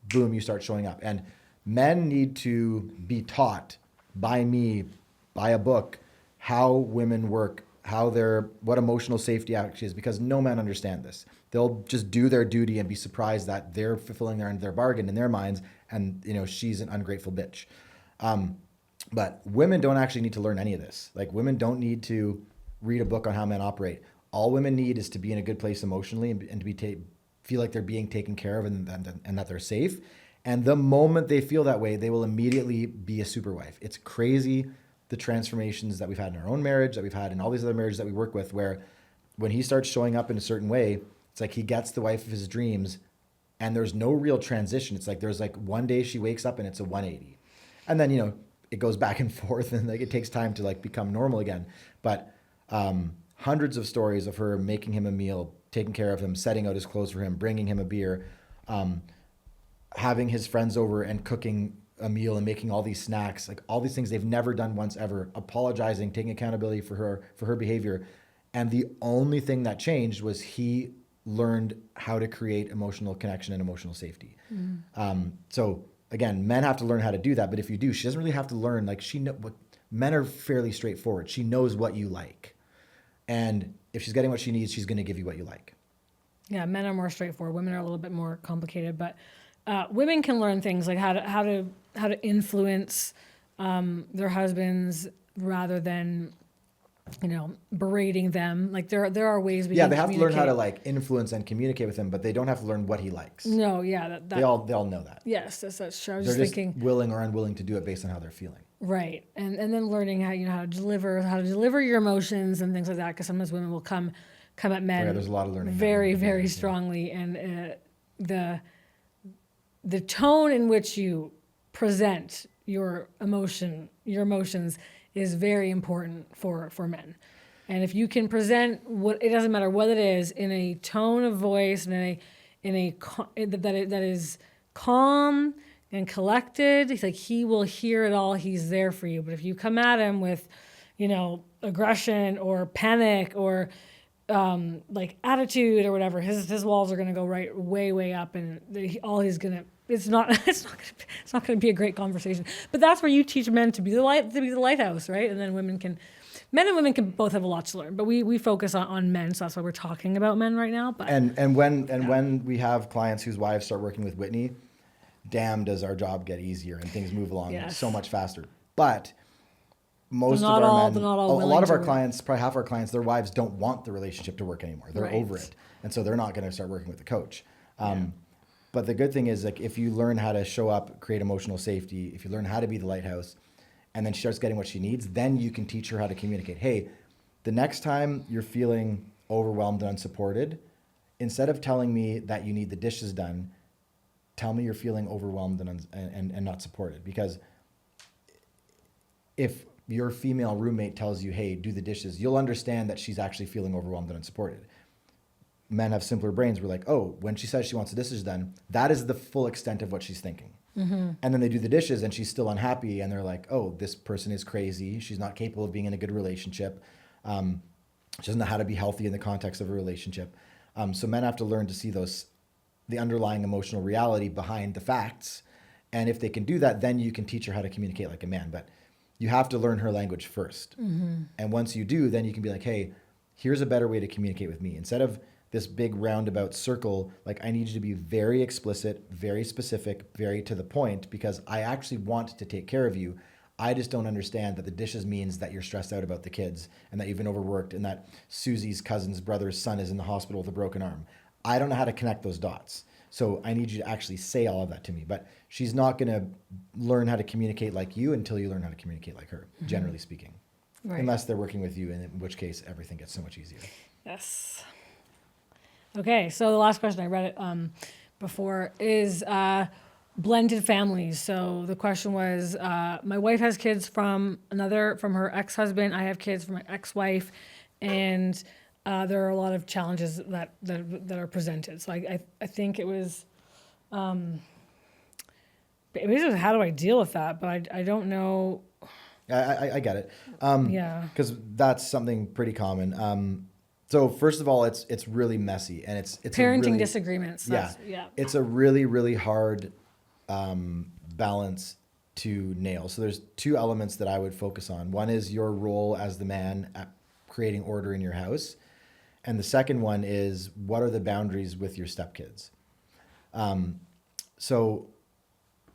Boom, you start showing up. And men need to be taught by me, by a book, how women work, what emotional safety actually is, because no men understand this. They'll just do their duty and be surprised that they're fulfilling their end of their bargain in their minds, and she's an ungrateful bitch. But women don't actually need to learn any of this. Like, women don't need to read a book on how men operate. All women need is to be in a good place emotionally and to feel like they're being taken care of and that they're safe. And the moment they feel that way, they will immediately be a super wife. It's crazy the transformations that we've had in our own marriage, that we've had in all these other marriages that we work with, where when he starts showing up in a certain way, it's like he gets the wife of his dreams and there's no real transition. It's like there's like one day she wakes up and it's a 180. And then, it goes back and forth and like it takes time to like become normal again. But hundreds of stories of her making him a meal, taking care of him, setting out his clothes for him, bringing him a beer, having his friends over and cooking a meal and making all these snacks, like all these things they've never done once ever, apologizing, taking accountability for her behavior. And the only thing that changed was he learned how to create emotional connection and emotional safety. So again, men have to learn how to do that. But if you do, she doesn't really have to learn. Like men are fairly straightforward. She knows what you like. And if she's getting what she needs, she's going to give you what you like. Yeah, men are more straightforward. Women are a little bit more complicated, but women can learn things like how to influence their husbands rather than berating them. Like there are ways we can they have to learn how to like influence and communicate with him, but they don't have to learn what he likes. No, yeah, they all know that. Yes, that's true. I was They're just thinking willing or unwilling to do it based on how they're feeling. Right, and then learning how to deliver your emotions and things like that. Because sometimes women will come at men. Yeah, there's a lot of learning. Very, very strongly, and the tone in which you present your emotions is very important for men. And if you can present it doesn't matter what it is, in a tone of voice and that is calm and collected, he's like, he will hear it all. He's there for you. But if you come at him with, aggression or panic or like attitude or whatever, his walls are going to go way up, and it's not going to be a great conversation. But that's where you teach men to be the lighthouse, right? And then women can Men and women can both have a lot to learn, but we focus on men, so that's why we're talking about men right now. But When we have clients whose wives start working with Whitney, damn, does our job get easier and things move along Yes. so much faster. But most of not our all- men, they're not all a willing lot of to our work. clients, probably half our clients, their wives don't want the relationship to work anymore. They're Right. over it, and so they're not going to start working with a coach. But the good thing is, like, if you learn how to show up, create emotional safety, if you learn how to be the lighthouse, and then she starts getting what she needs, then you can teach her how to communicate. Hey, the next time you're feeling overwhelmed and unsupported, instead of telling me that you need the dishes done, tell me you're feeling overwhelmed and not supported. Because if your female roommate tells you, hey, do the dishes, you'll understand that she's actually feeling overwhelmed and unsupported. Men have simpler brains. We're like, oh, when she says she wants the dishes done, that is the full extent of what she's thinking. And then they do the dishes and she's still unhappy. And they're like, oh, this person is crazy. She's not capable of being in a good relationship. She doesn't know how to be healthy in the context of a relationship. So men have to learn to see the underlying emotional reality behind the facts. And if they can do that, then you can teach her how to communicate like a man. But you have to learn her language first. And once you do, then you can be like, hey, here's a better way to communicate with me. Instead of this big roundabout circle, like, I need you to be very explicit, very specific, very to the point, because I actually want to take care of you. I just don't understand that the dishes means that you're stressed out about the kids and that you've been overworked and that Susie's cousin's brother's son is in the hospital with a broken arm. I don't know how to connect those dots. So I need you to actually say all of that to me. But she's not going to learn how to communicate like you until you learn how to communicate like her, generally speaking. Right. Unless they're working with you, in which case everything gets so much easier. Yes. Okay, so the last question, I read it before, is blended families. So the question was, my wife has kids from her ex-husband. I have kids from my ex-wife, and there are a lot of challenges that are presented. So I think it was, basically, how do I deal with that? But I don't know. I get it. Yeah. Because that's something pretty common. So first of all, it's really messy, and it's Parenting a really, disagreements. Yeah. It's a really, really hard balance to nail. So there's two elements that I would focus on. One is your role as the man at creating order in your house, and the second one is, what are the boundaries with your stepkids? So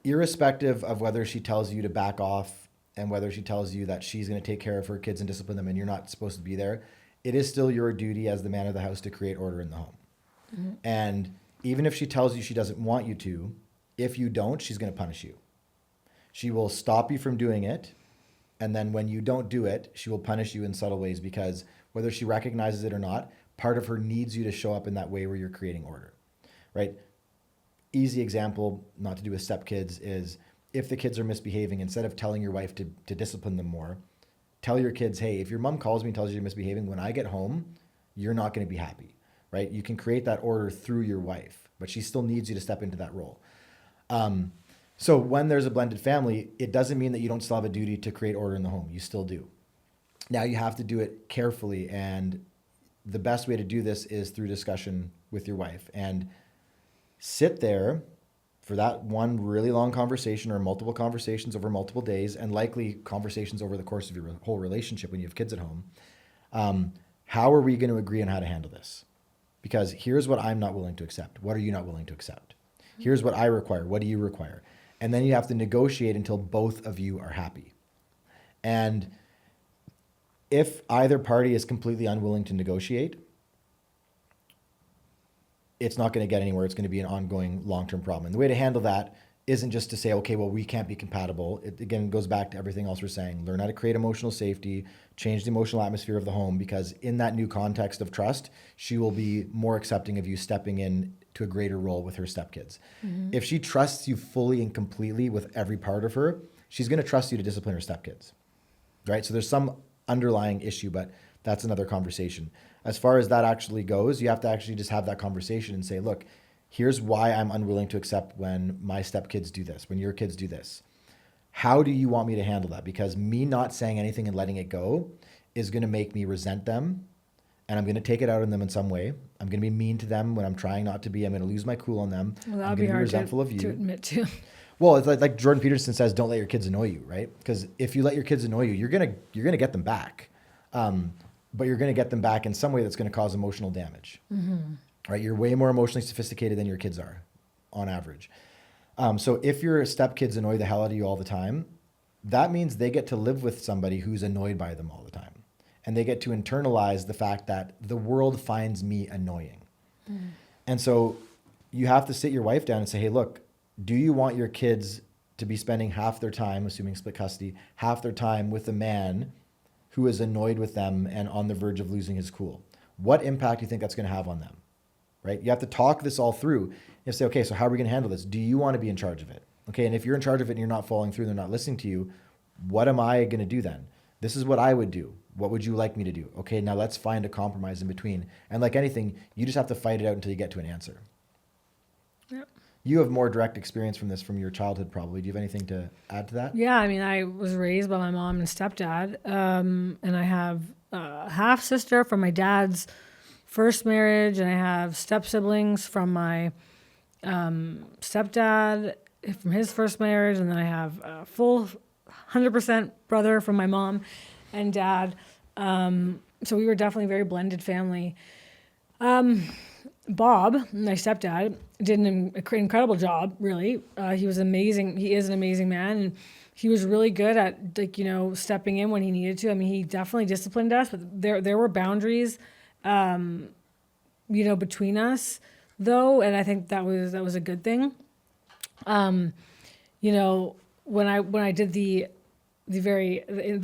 irrespective of whether she tells you to back off and whether she tells you that she's going to take care of her kids and discipline them and you're not supposed to be there, it is still your duty as the man of the house to create order in the home. And even if she tells you she doesn't want you to, if you don't, she's going to punish you. She will stop you from doing it. And then when you don't do it, she will punish you in subtle ways, because whether she recognizes it or not, part of her needs you to show up in that way where you're creating order, right? Easy example, not to do with stepkids, is if the kids are misbehaving, instead of telling your wife to discipline them more, tell your kids, hey, if your mom calls me and tells you you're misbehaving, when I get home, you're not going to be happy, right? You can create that order through your wife, but she still needs you to step into that role. So when there's a blended family, it doesn't mean that you don't still have a duty to create order in the home. You still do. Now you have to do it carefully, and the best way to do this is through discussion with your wife, and sit there for that one really long conversation or multiple conversations over multiple days, and likely conversations over the course of your whole relationship when you have kids at home. How are we going to agree on how to handle this? Because here's what I'm not willing to accept. What are you not willing to accept? Here's what I require. What do you require? And then you have to negotiate until both of you are happy. And if either party is completely unwilling to negotiate, it's not going to get anywhere. It's going to be an ongoing long-term problem. And the way to handle that isn't just to say, okay, well, we can't be compatible. It again goes back to everything else we're saying. Learn how to create emotional safety, change the emotional atmosphere of the home, because in that new context of trust, she will be more accepting of you stepping in to a greater role with her stepkids. If she trusts you fully and completely with every part of her, she's going to trust you to discipline her stepkids, right? So there's some underlying issue, but that's another conversation. As far as that actually goes, you have to actually just have that conversation and say, look, here's why I'm unwilling to accept when my stepkids do this, when your kids do this. How do you want me to handle that? Because me not saying anything and letting it go is going to make me resent them, and I'm going to take it out on them in some way. I'm going to be mean to them when I'm trying not to be. I'm going to lose my cool on them. Well, I'm that'd going be to be hard resentful of to you. admit to. Well, it's like Jordan Peterson says, don't let your kids annoy you, right? Because if you let your kids annoy you, you're gonna get them back. but you're going to get them back in some way that's going to cause emotional damage. Right? You're way more emotionally sophisticated than your kids are, on average. So if your stepkids annoy the hell out of you all the time, that means they get to live with somebody who's annoyed by them all the time. And they get to internalize the fact that the world finds me annoying. And so you have to sit your wife down and say, hey, look, do you want your kids to be spending half their time, assuming split custody, half their time with a man who is annoyed with them and on the verge of losing his cool? What impact do you think that's going to have on them? Right? You have to talk this all through. You have to say, okay, so how are we going to handle this? Do you want to be in charge of it? Okay, and if you're in charge of it and you're not following through and they're not listening to you, what am I going to do then? This is what I would do. What would you like me to do? Okay, now let's find a compromise in between. And like anything, you just have to fight it out until you get to an answer. Yep. You have more direct experience from this from your childhood, probably. Do you have anything to add to that? Yeah, I mean, I was raised by my mom and stepdad, and I have a half sister from my dad's first marriage, and I have step siblings from my stepdad from his first marriage, and then I have a full 100% brother from my mom and dad. So we were definitely a very blended family. Bob, my stepdad, did an incredible job, really. He was amazing. He is an amazing man. And he was really good at, stepping in when he needed to. I mean, he definitely disciplined us, but there were boundaries, between us, though. And I think that was a good thing. When I did the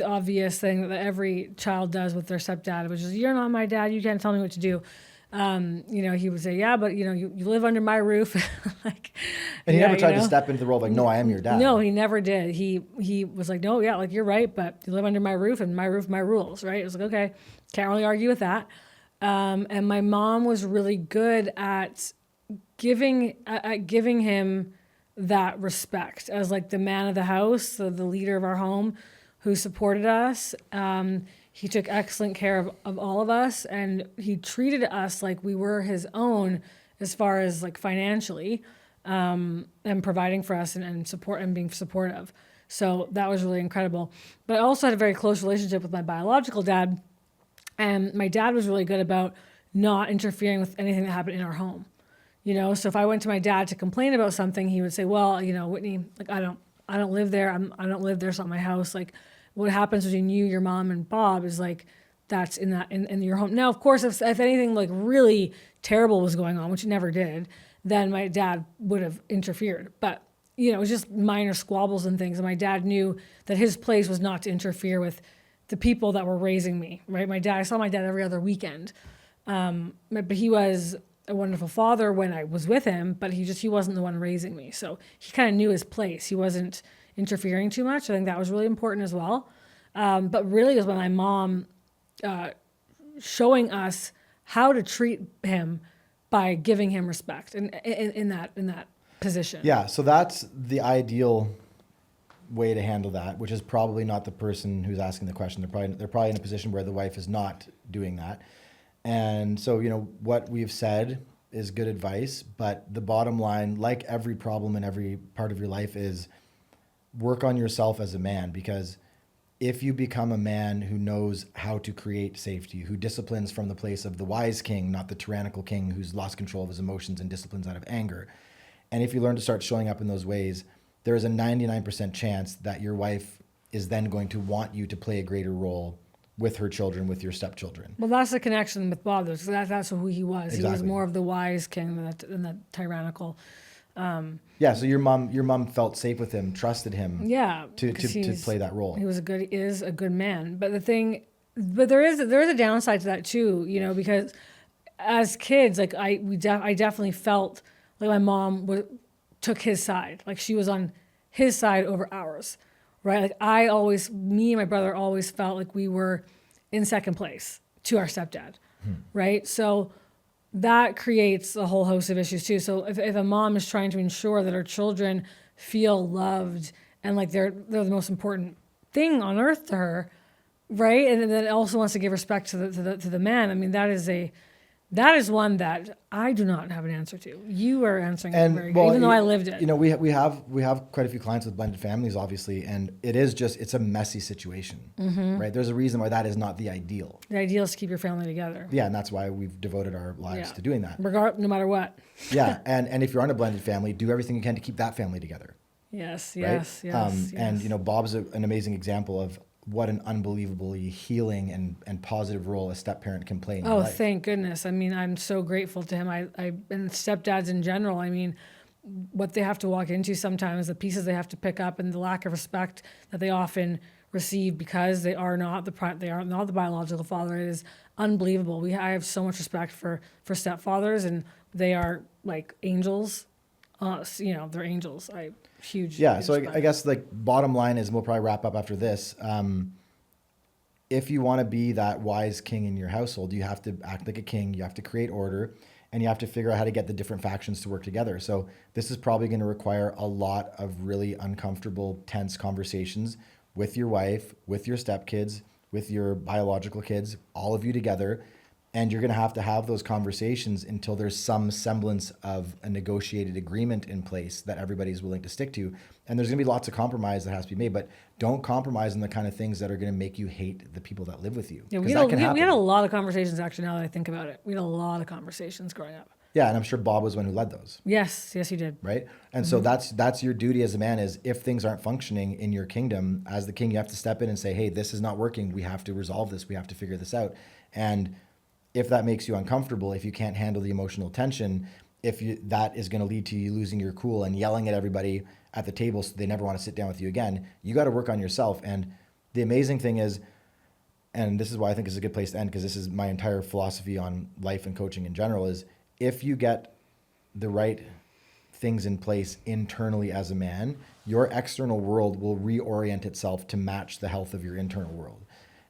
obvious thing that every child does with their stepdad, which is, you're not my dad, you can't tell me what to do. He would say, yeah, but you live under my roof. And he never tried to step into the role of no, I am your dad. No, he never did. He was like, no, yeah, you're right, but you live under my roof and my roof, my rules, right? It was like, okay, can't really argue with that. And my mom was really good at giving him that respect as the man of the house, the leader of our home, who supported us. He took excellent care of all of us, and he treated us like we were his own as far as financially, and providing for us and support and being supportive. So that was really incredible. But I also had a very close relationship with my biological dad, and my dad was really good about not interfering with anything that happened in our home. So if I went to my dad to complain about something, he would say, well, Whitney, I don't live there. I don't live there. It's not my house. What happens between you, your mom, and Bob is that's in your home. Now, of course, if anything really terrible was going on, which it never did, then my dad would have interfered. But, it was just minor squabbles and things. And my dad knew that his place was not to interfere with the people that were raising me, right? I saw my dad every other weekend. But he was a wonderful father when I was with him, but he wasn't the one raising me. So he kind of knew his place. He wasn't interfering too much. I think that was really important as well. But really it was my mom showing us how to treat him by giving him respect and in that position. Yeah, so that's the ideal way to handle that, which is probably not the person who's asking the question. They're probably in a position where the wife is not doing that. And so, what we've said is good advice, but the bottom line, like every problem in every part of your life, is work on yourself as a man, because if you become a man who knows how to create safety, who disciplines from the place of the wise king, not the tyrannical king who's lost control of his emotions and disciplines out of anger, and if you learn to start showing up in those ways, there is a 99% chance that your wife is then going to want you to play a greater role with her children, with your stepchildren. Well, that's the connection with Bob, though, because that's who he was. Exactly. He was more of the wise king than the tyrannical. Yeah, so your mom felt safe with him, trusted him. Yeah, to play that role. He is a good man. But there is a downside to that too, because as kids, I definitely felt like my mom took his side, she was on his side over ours. Right? Me and my brother always felt like we were in second place to our stepdad. Right? So that creates a whole host of issues too. So if a mom is trying to ensure that her children feel loved and they're the most important thing on earth to her, right? And then also wants to give respect to the man. I mean, that That is one that I do not have an answer to. You are answering it very And good, even though I lived it. You know, we have quite a few clients with blended families, obviously, and it's a messy situation, right? There's a reason why that is not the ideal. The ideal is to keep your family together. Yeah, and that's why we've devoted our lives to doing that. No matter what. Yeah, and if you're on a blended family, do everything you can to keep that family together. Yes, Right? yes, yes. And you know, Bob's an amazing example of what an unbelievably healing and positive role a step parent can play in your Oh, life. thank goodness. I mean, I'm so grateful to him. I and stepdads in general. I mean, what they have to walk into sometimes, the pieces they have to pick up, and the lack of respect that they often receive because they are not the biological father. It is unbelievable. I have so much respect for stepfathers, and they are like angels. You know, they're angels. Huge. Yeah, huge so I respect. guess like bottom line is, and we'll probably wrap up after this. If you want to be that wise king in your household, you have to act like a king. You have to create order, and you have to figure out how to get the different factions to work together. So this is probably going to require a lot of really uncomfortable, tense conversations with your wife, with your stepkids, with your biological kids, all of you together. And you're going to have those conversations until there's some semblance of a negotiated agreement in place that everybody's willing to stick to. And there's going to be lots of compromise that has to be made, but don't compromise on the kind of things that are going to make you hate the people that live with you. Yeah, 'Cause we that can happen. had a lot of conversations actually. Now that I think about it, we had a lot of conversations growing up. Yeah, and I'm sure Bob was one who led those, Yes, he did. right? And so that's your duty as a man, is if things aren't functioning in your kingdom, as the king, you have to step in and say, hey, this is not working. We have to resolve this. We have to figure this out. And if that makes you uncomfortable, if you can't handle the emotional tension, that is going to lead to you losing your cool and yelling at everybody at the table so they never want to sit down with you again, you got to work on yourself. And the amazing thing is, and this is why I think this is a good place to end, because this is my entire philosophy on life and coaching in general, is if you get the right things in place internally as a man, your external world will reorient itself to match the health of your internal world.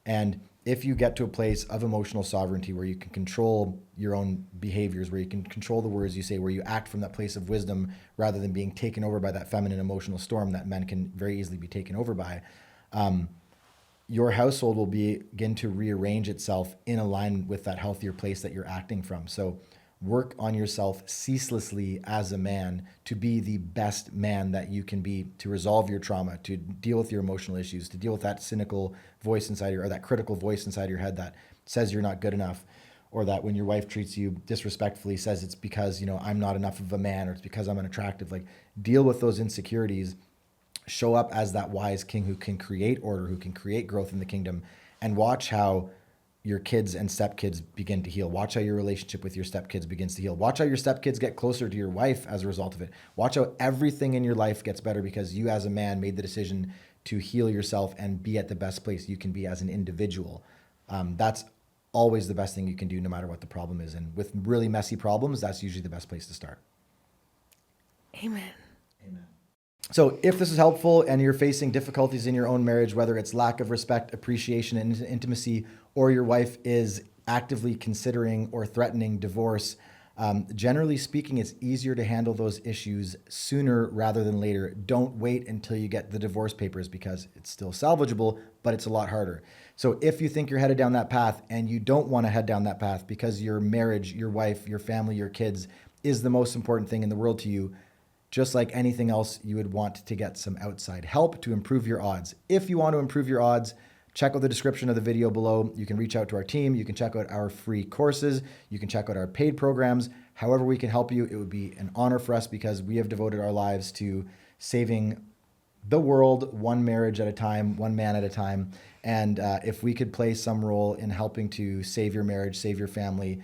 And if you get to a place of emotional sovereignty where you can control your own behaviors, where you can control the words you say, where you act from that place of wisdom rather than being taken over by that feminine emotional storm that men can very easily be taken over by, your household will begin to rearrange itself in alignment with that healthier place that you're acting from. So work on yourself ceaselessly as a man to be the best man that you can be, to resolve your trauma, to deal with your emotional issues, to deal with that cynical voice inside or that critical voice inside your head that says you're not good enough, or that when your wife treats you disrespectfully says it's because, you know, I'm not enough of a man, or it's because I'm unattractive. Like, deal with those insecurities, show up as that wise king who can create order, who can create growth in the kingdom, and watch how your kids and stepkids begin to heal. Watch how your relationship with your stepkids begins to heal. Watch how your stepkids get closer to your wife as a result of it. Watch how everything in your life gets better because you as a man made the decision to heal yourself and be at the best place you can be as an individual. That's always the best thing you can do no matter what the problem is. And with really messy problems, that's usually the best place to start. Amen. So if this is helpful and you're facing difficulties in your own marriage, whether it's lack of respect, appreciation, and intimacy, or your wife is actively considering or threatening divorce, generally speaking, it's easier to handle those issues sooner rather than later. Don't wait until you get the divorce papers, because it's still salvageable, but it's a lot harder. So if you think you're headed down that path and you don't want to head down that path because your marriage, your wife, your family, your kids is the most important thing in the world to you, just like anything else, you would want to get some outside help to improve your odds. If you want to improve your odds, check out the description of the video below. You can reach out to our team. You can check out our free courses. You can check out our paid programs. However we can help you, it would be an honor for us, because we have devoted our lives to saving the world one marriage at a time, one man at a time. And if we could play some role in helping to save your marriage, save your family,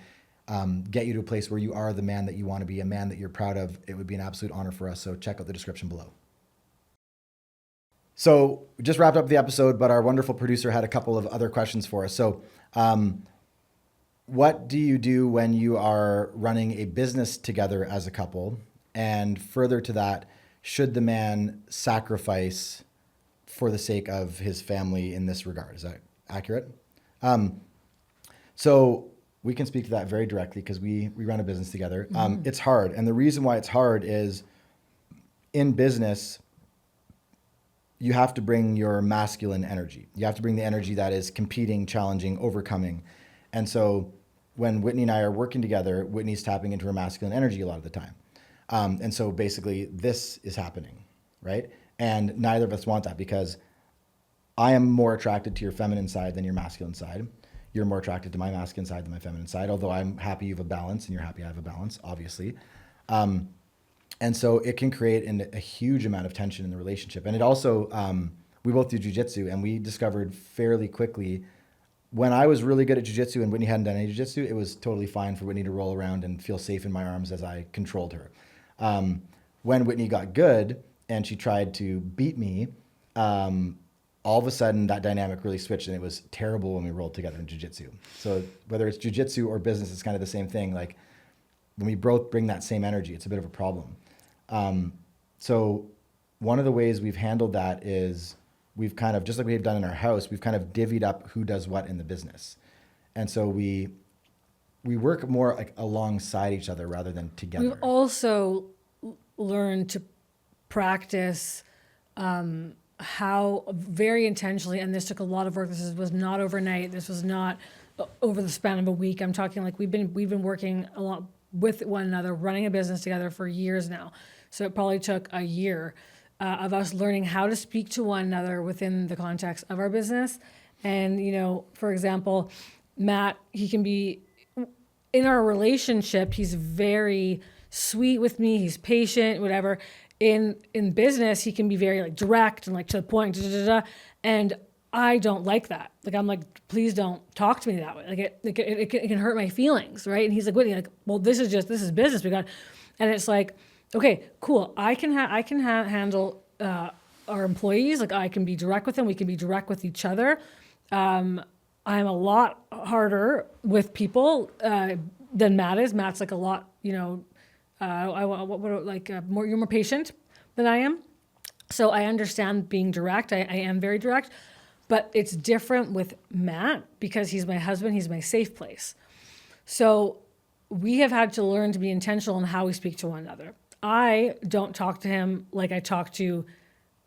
get you to a place where you are the man that you want to be, a man that you're proud of, it would be an absolute honor for us. So check out the description below. So we just wrapped up the episode, but our wonderful producer had a couple of other questions for us. So what do you do when you are running a business together as a couple? And further to that, should the man sacrifice for the sake of his family in this regard? Is that accurate? So we can speak to that very directly because we run a business together. It's hard. And the reason why it's hard is, in business, you have to bring your masculine energy. You have to bring the energy that is competing, challenging, overcoming. And so when Whitney and I are working together, Whitney's tapping into her masculine energy a lot of the time. And so basically this is happening, right? And neither of us want that, because I am more attracted to your feminine side than your masculine side. You're more attracted to my masculine side than my feminine side, although I'm happy you have a balance and you're happy I have a balance, obviously. And so it can create a huge amount of tension in the relationship. And it also, we both do jujitsu, and we discovered fairly quickly, when I was really good at jujitsu and Whitney hadn't done any jujitsu, it was totally fine for Whitney to roll around and feel safe in my arms as I controlled her. When Whitney got good and she tried to beat me, all of a sudden that dynamic really switched, and it was terrible when we rolled together in jiu-jitsu. So whether it's jiu-jitsu or business, it's kind of the same thing. Like when we both bring that same energy, it's a bit of a problem. So one of the ways we've handled that is we've kind of, just like we've done in our house, we've kind of divvied up who does what in the business. And so we work more like alongside each other rather than together. We've also learned to practice how very intentionally, and this took a lot of work. This was not overnight. This was not over the span of a week. I'm talking like we've been working a lot with one another, running a business together for years now. So it probably took a year of us learning how to speak to one another within the context of our business. And, you know, for example, Matt, he can be, in our relationship, he's very sweet with me. He's patient, whatever. In business, he can be very like direct and like to the point, and I don't like that. Like I'm like, please don't talk to me that way. Like it can hurt my feelings, right? And he's like, Whitney, like, well, this is business. And it's like, okay, cool. I can handle our employees. Like I can be direct with them. We can be direct with each other. I'm a lot harder with people than Matt is. Matt's like a lot, you know. You're more patient than I am. So I understand being direct. I am very direct, but it's different with Matt because he's my husband. He's my safe place. So we have had to learn to be intentional in how we speak to one another. I don't talk to him like I talk to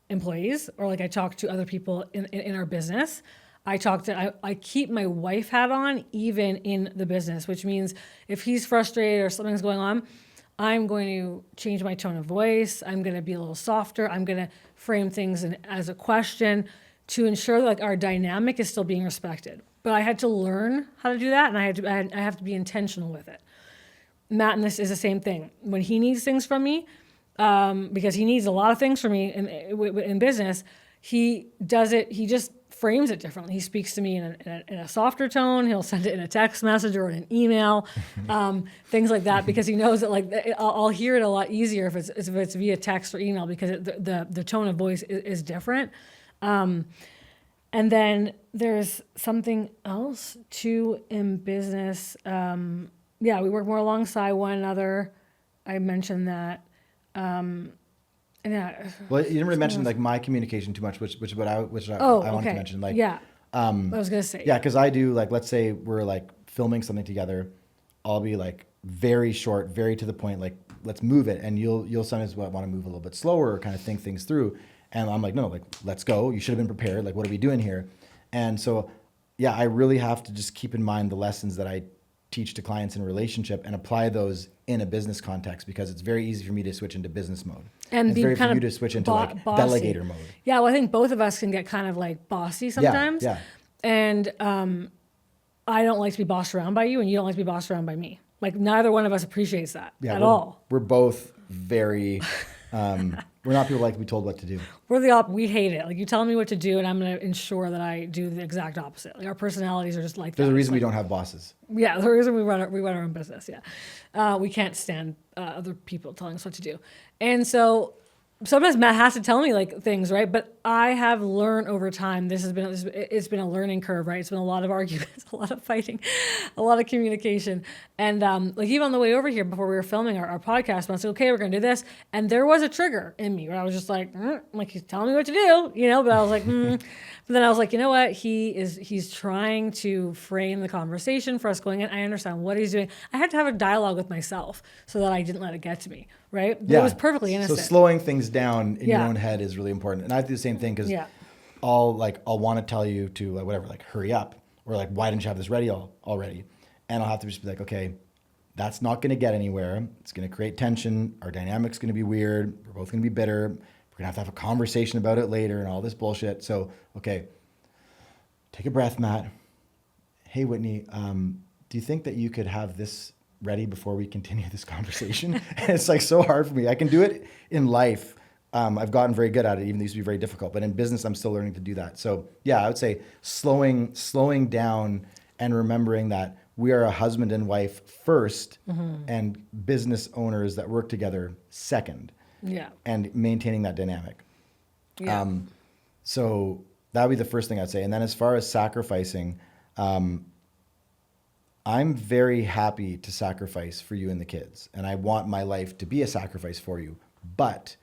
employees or like I talk to other people in our business. I keep my wife hat on even in the business, which means if he's frustrated or something's going on, I'm going to change my tone of voice. I'm going to be a little softer. I'm going to frame things as a question to ensure that like our dynamic is still being respected. But I had to learn how to do that, and I have to be intentional with it. Matt and this is the same thing. When he needs things from me, because he needs a lot of things from me in business, he does it. He just frames it differently. He speaks to me in a softer tone. He'll send it in a text message or in an email, things like that, because he knows that like I'll hear it a lot easier if it's via text or email because the tone of voice is different. And then there's something else too in business. We work more alongside one another. I mentioned that. Yeah. Well, you didn't really mention like my communication too much, which I wanted to mention. Like, I was gonna say. Yeah, because I do like, let's say we're like filming something together, I'll be like very short, very to the point, like let's move it, and you'll sometimes want to move a little bit slower or kind of think things through, and I'm like, no, like let's go. You should have been prepared. Like, what are we doing here? And so, yeah, I really have to just keep in mind the lessons that I teach to clients in a relationship and apply those in a business context, because it's very easy for me to switch into business mode. And it's very for you to switch into like delegator mode. Yeah, well, I think both of us can get kind of like bossy sometimes. Yeah. And I don't like to be bossed around by you, and you don't like to be bossed around by me. Like neither one of us appreciates that at all. We're both very, we're not people who like to be told what to do. We hate it. Like you tell me what to do, and I'm going to ensure that I do the exact opposite. Like our personalities are just like There's that. a reason we don't have bosses. Yeah, the reason we run our own business. Yeah, we can't stand other people telling us what to do, and so sometimes Matt has to tell me like things, right? But I have learned over time. It's been a learning curve, right? It's been a lot of arguments, a lot of fighting, a lot of communication, and like even on the way over here before we were filming our podcast, I was like, okay, we're gonna do this, and there was a trigger in me where I was just like he's telling me what to do, you know? But I was like, But then I was like, you know what? He's trying to frame the conversation for us going in. I understand what he's doing. I had to have a dialogue with myself so that I didn't let it get to me, right? But it was perfectly innocent. So slowing things down in your own head is really important. And I do the same thing because I'll want to tell you to whatever, like hurry up, or like, why didn't you have this ready already? And I'll have to just be like, okay, that's not going to get anywhere. It's going to create tension. Our dynamic's going to be weird. We're both going to be bitter. We're going to have a conversation about it later and all this bullshit. So, okay, take a breath, Matt. Hey, Whitney, do you think that you could have this ready before we continue this conversation? And it's like so hard for me. I can do it in life. I've gotten very good at it, even though it used to be very difficult. But in business, I'm still learning to do that. So yeah, I would say slowing down and remembering that we are a husband and wife first, and business owners that work together second. Yeah. And maintaining that dynamic. Yeah. So that would be the first thing I'd say. And then as far as sacrificing, I'm very happy to sacrifice for you and the kids. And I want my life to be a sacrifice for you. But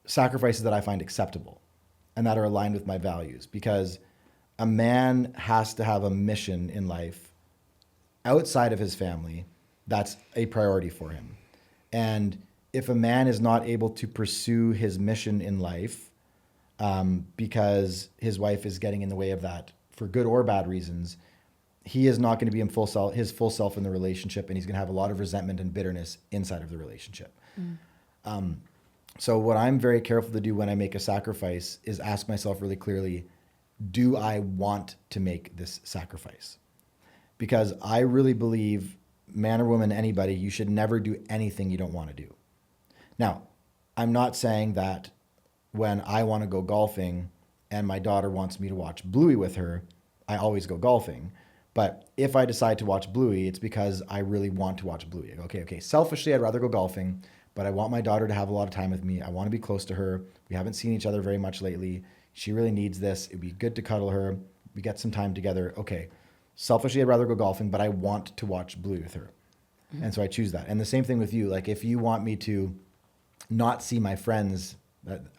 sacrifices that I find acceptable and that are aligned with my values. Because a man has to have a mission in life outside of his family that's a priority for him. And if a man is not able to pursue his mission in life because his wife is getting in the way of that for good or bad reasons, he is not going to be his full self in the relationship, and he's going to have a lot of resentment and bitterness inside of the relationship. So what I'm very careful to do when I make a sacrifice is ask myself really clearly, do I want to make this sacrifice? Because I really believe, man or woman, anybody, you should never do anything you don't want to do. Now, I'm not saying that when I want to go golfing and my daughter wants me to watch Bluey with her, I always go golfing. But if I decide to watch Bluey, it's because I really want to watch Bluey. Okay. Selfishly, I'd rather go golfing, but I want my daughter to have a lot of time with me. I want to be close to her. We haven't seen each other very much lately. She really needs this. It'd be good to cuddle her. We get some time together. Okay. Selfishly, I'd rather go golfing, but I want to watch Bluey with her. And so I choose that. And the same thing with you. Like if you want me to not see my friends,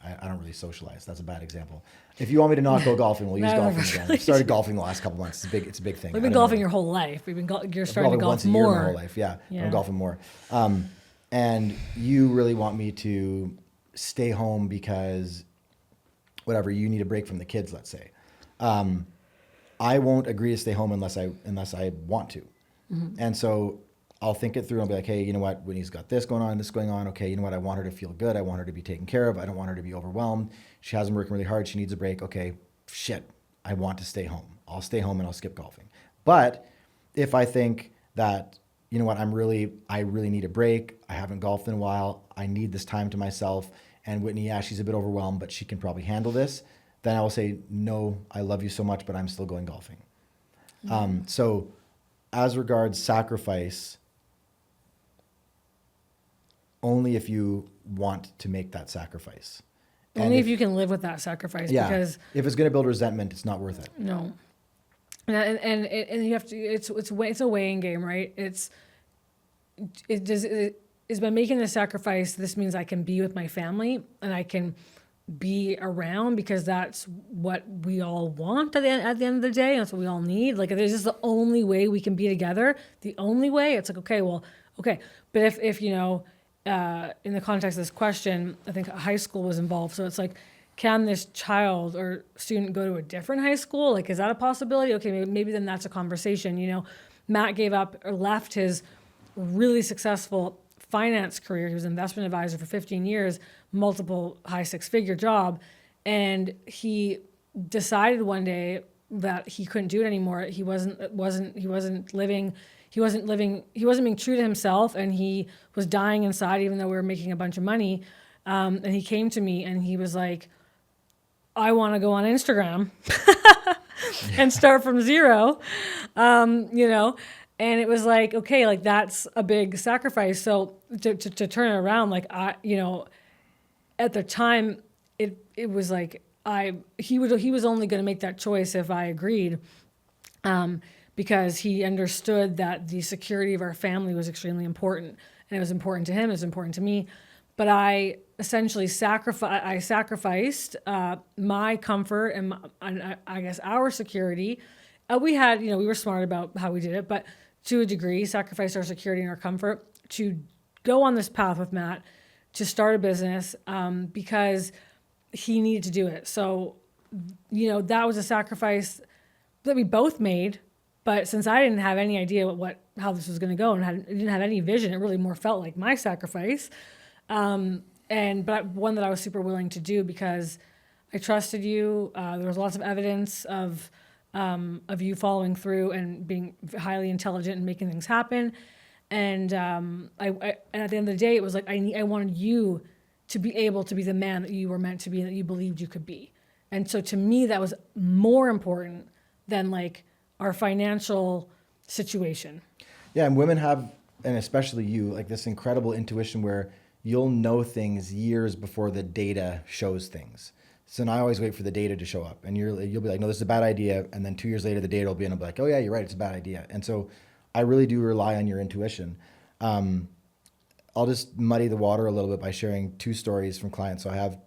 I don't really socialize. That's a bad example. If you want me to not go golfing, we'll use golfing again. I've started golfing the last couple months. It's a big thing. We've been golfing your whole life. You're starting to golf once a more. year my whole life. Yeah. I'm golfing more. And you really want me to stay home because whatever, you need a break from the kids, let's say. I won't agree to stay home unless I want to. And so I'll think it through and I'll be like, hey, you know what? Whitney's got this going on. Okay, you know what? I want her to feel good. I want her to be taken care of. I don't want her to be overwhelmed. She hasn't working really hard. She needs a break. Okay, shit. I want to stay home. I'll stay home and I'll skip golfing. But if I think that, you know what, I really need a break. I haven't golfed in a while. I need this time to myself. And Whitney, yeah, she's a bit overwhelmed, but she can probably handle this. Then I will say, no, I love you so much, but I'm still going golfing. So as regards sacrifice, only if you want to make that sacrifice. Only if you can live with that sacrifice. Yeah. Because if it's going to build resentment, it's not worth it. no. And you have to. It's a weighing game, right? Is by making the sacrifice. This means I can be with my family and I can be around because that's what we all want at the end of the day. That's what we all need. Like, this is the only way we can be together. The only way. It's like, okay. But if you know, in the context of this question, I think high school was involved. So it's like, can this child or student go to a different high school? Like, is that a possibility? Okay, maybe then that's a conversation. You know, Matt gave up or left his really successful finance career. He was an investment advisor for 15 years, multiple high six-figure job. And he decided one day that he couldn't do it anymore. He wasn't being true to himself, and he was dying inside, even though we were making a bunch of money. And he came to me and he was like, I want to go on Instagram and start from zero, you know? And it was like, okay, like that's a big sacrifice. So to turn it around, like at the time it was like, he was only going to make that choice if I agreed, because he understood that the security of our family was extremely important, and it was important to him, it was important to me. But I essentially sacrificed my comfort and I guess our security. We were smart about how we did it, but to a degree, sacrificed our security and our comfort to go on this path with Matt, to start a business, because he needed to do it. So, that was a sacrifice that we both made, But since I didn't have any idea how this was going to go and didn't have any vision, it really more felt like my sacrifice. But one that I was super willing to do because I trusted you. There was lots of evidence of you following through and being highly intelligent and making things happen. And and at the end of the day, it was like I wanted you to be able to be the man that you were meant to be and that you believed you could be. And so to me, that was more important than like our financial situation. Yeah, and women have, and especially you, like this incredible intuition where you'll know things years before the data shows things. So now I always wait for the data to show up, and you'll be like, no, this is a bad idea, and then 2 years later the data will be, and I'll be like, oh yeah, you're right, it's a bad idea. And so I really do rely on your intuition. I'll just muddy the water a little bit by sharing two stories from clients. So I have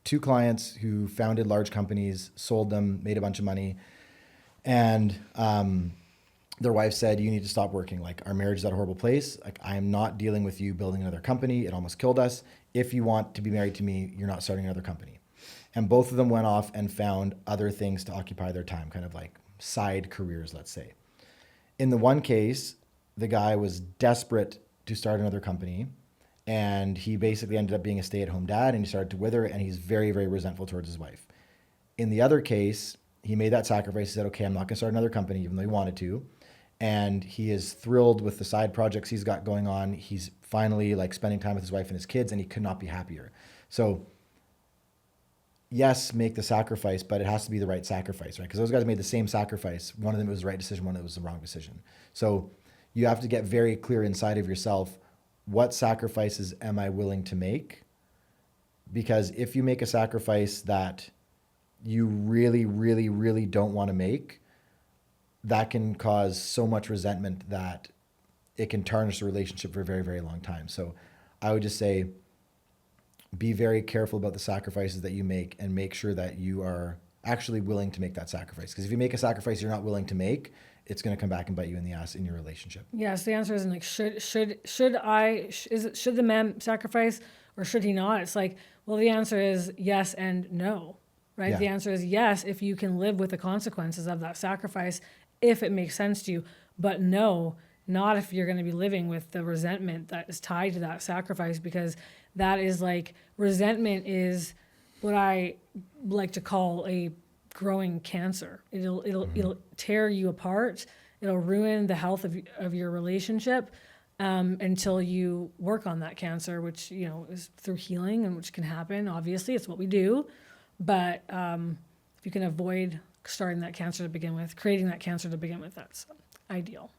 two clients who founded large companies, sold them, made a bunch of money, and their wife said, you need to stop working. Like, our marriage is at a horrible place. Like, I am not dealing with you building another company. It almost killed us. If you want to be married to me, you're not starting another company. And both of them went off and found other things to occupy their time, kind of like side careers, let's say. In the one case, the guy was desperate to start another company, and he basically ended up being a stay-at-home dad, and he started to wither, and he's very, very resentful towards his wife. In the other case, he made that sacrifice. He said, okay, I'm not going to start another company, even though he wanted to. And he is thrilled with the side projects he's got going on. He's finally like spending time with his wife and his kids, and he could not be happier. So yes, make the sacrifice, but it has to be the right sacrifice, right? Because those guys made the same sacrifice. One of them was the right decision, one of them was the wrong decision. So you have to get very clear inside of yourself, what sacrifices am I willing to make? Because if you make a sacrifice that you really, really, really don't want to make, that can cause so much resentment that it can tarnish the relationship for a very, very long time. So I would just say, be very careful about the sacrifices that you make and make sure that you are actually willing to make that sacrifice. Because if you make a sacrifice you're not willing to make, it's going to come back and bite you in the ass in your relationship. Yes, the answer isn't like should the man sacrifice or should he not? It's like, well, the answer is yes and no, right? Yeah. The answer is yes if you can live with the consequences of that sacrifice, if it makes sense to you, but no, not if you're going to be living with the resentment that is tied to that sacrifice, because that is like, resentment is what I like to call a growing cancer. It'll tear you apart. It'll ruin the health of your relationship until you work on that cancer, which, you know, is through healing, and which can happen. Obviously, it's what we do. But if you can avoid starting that cancer to begin with, creating that cancer to begin with, that's ideal.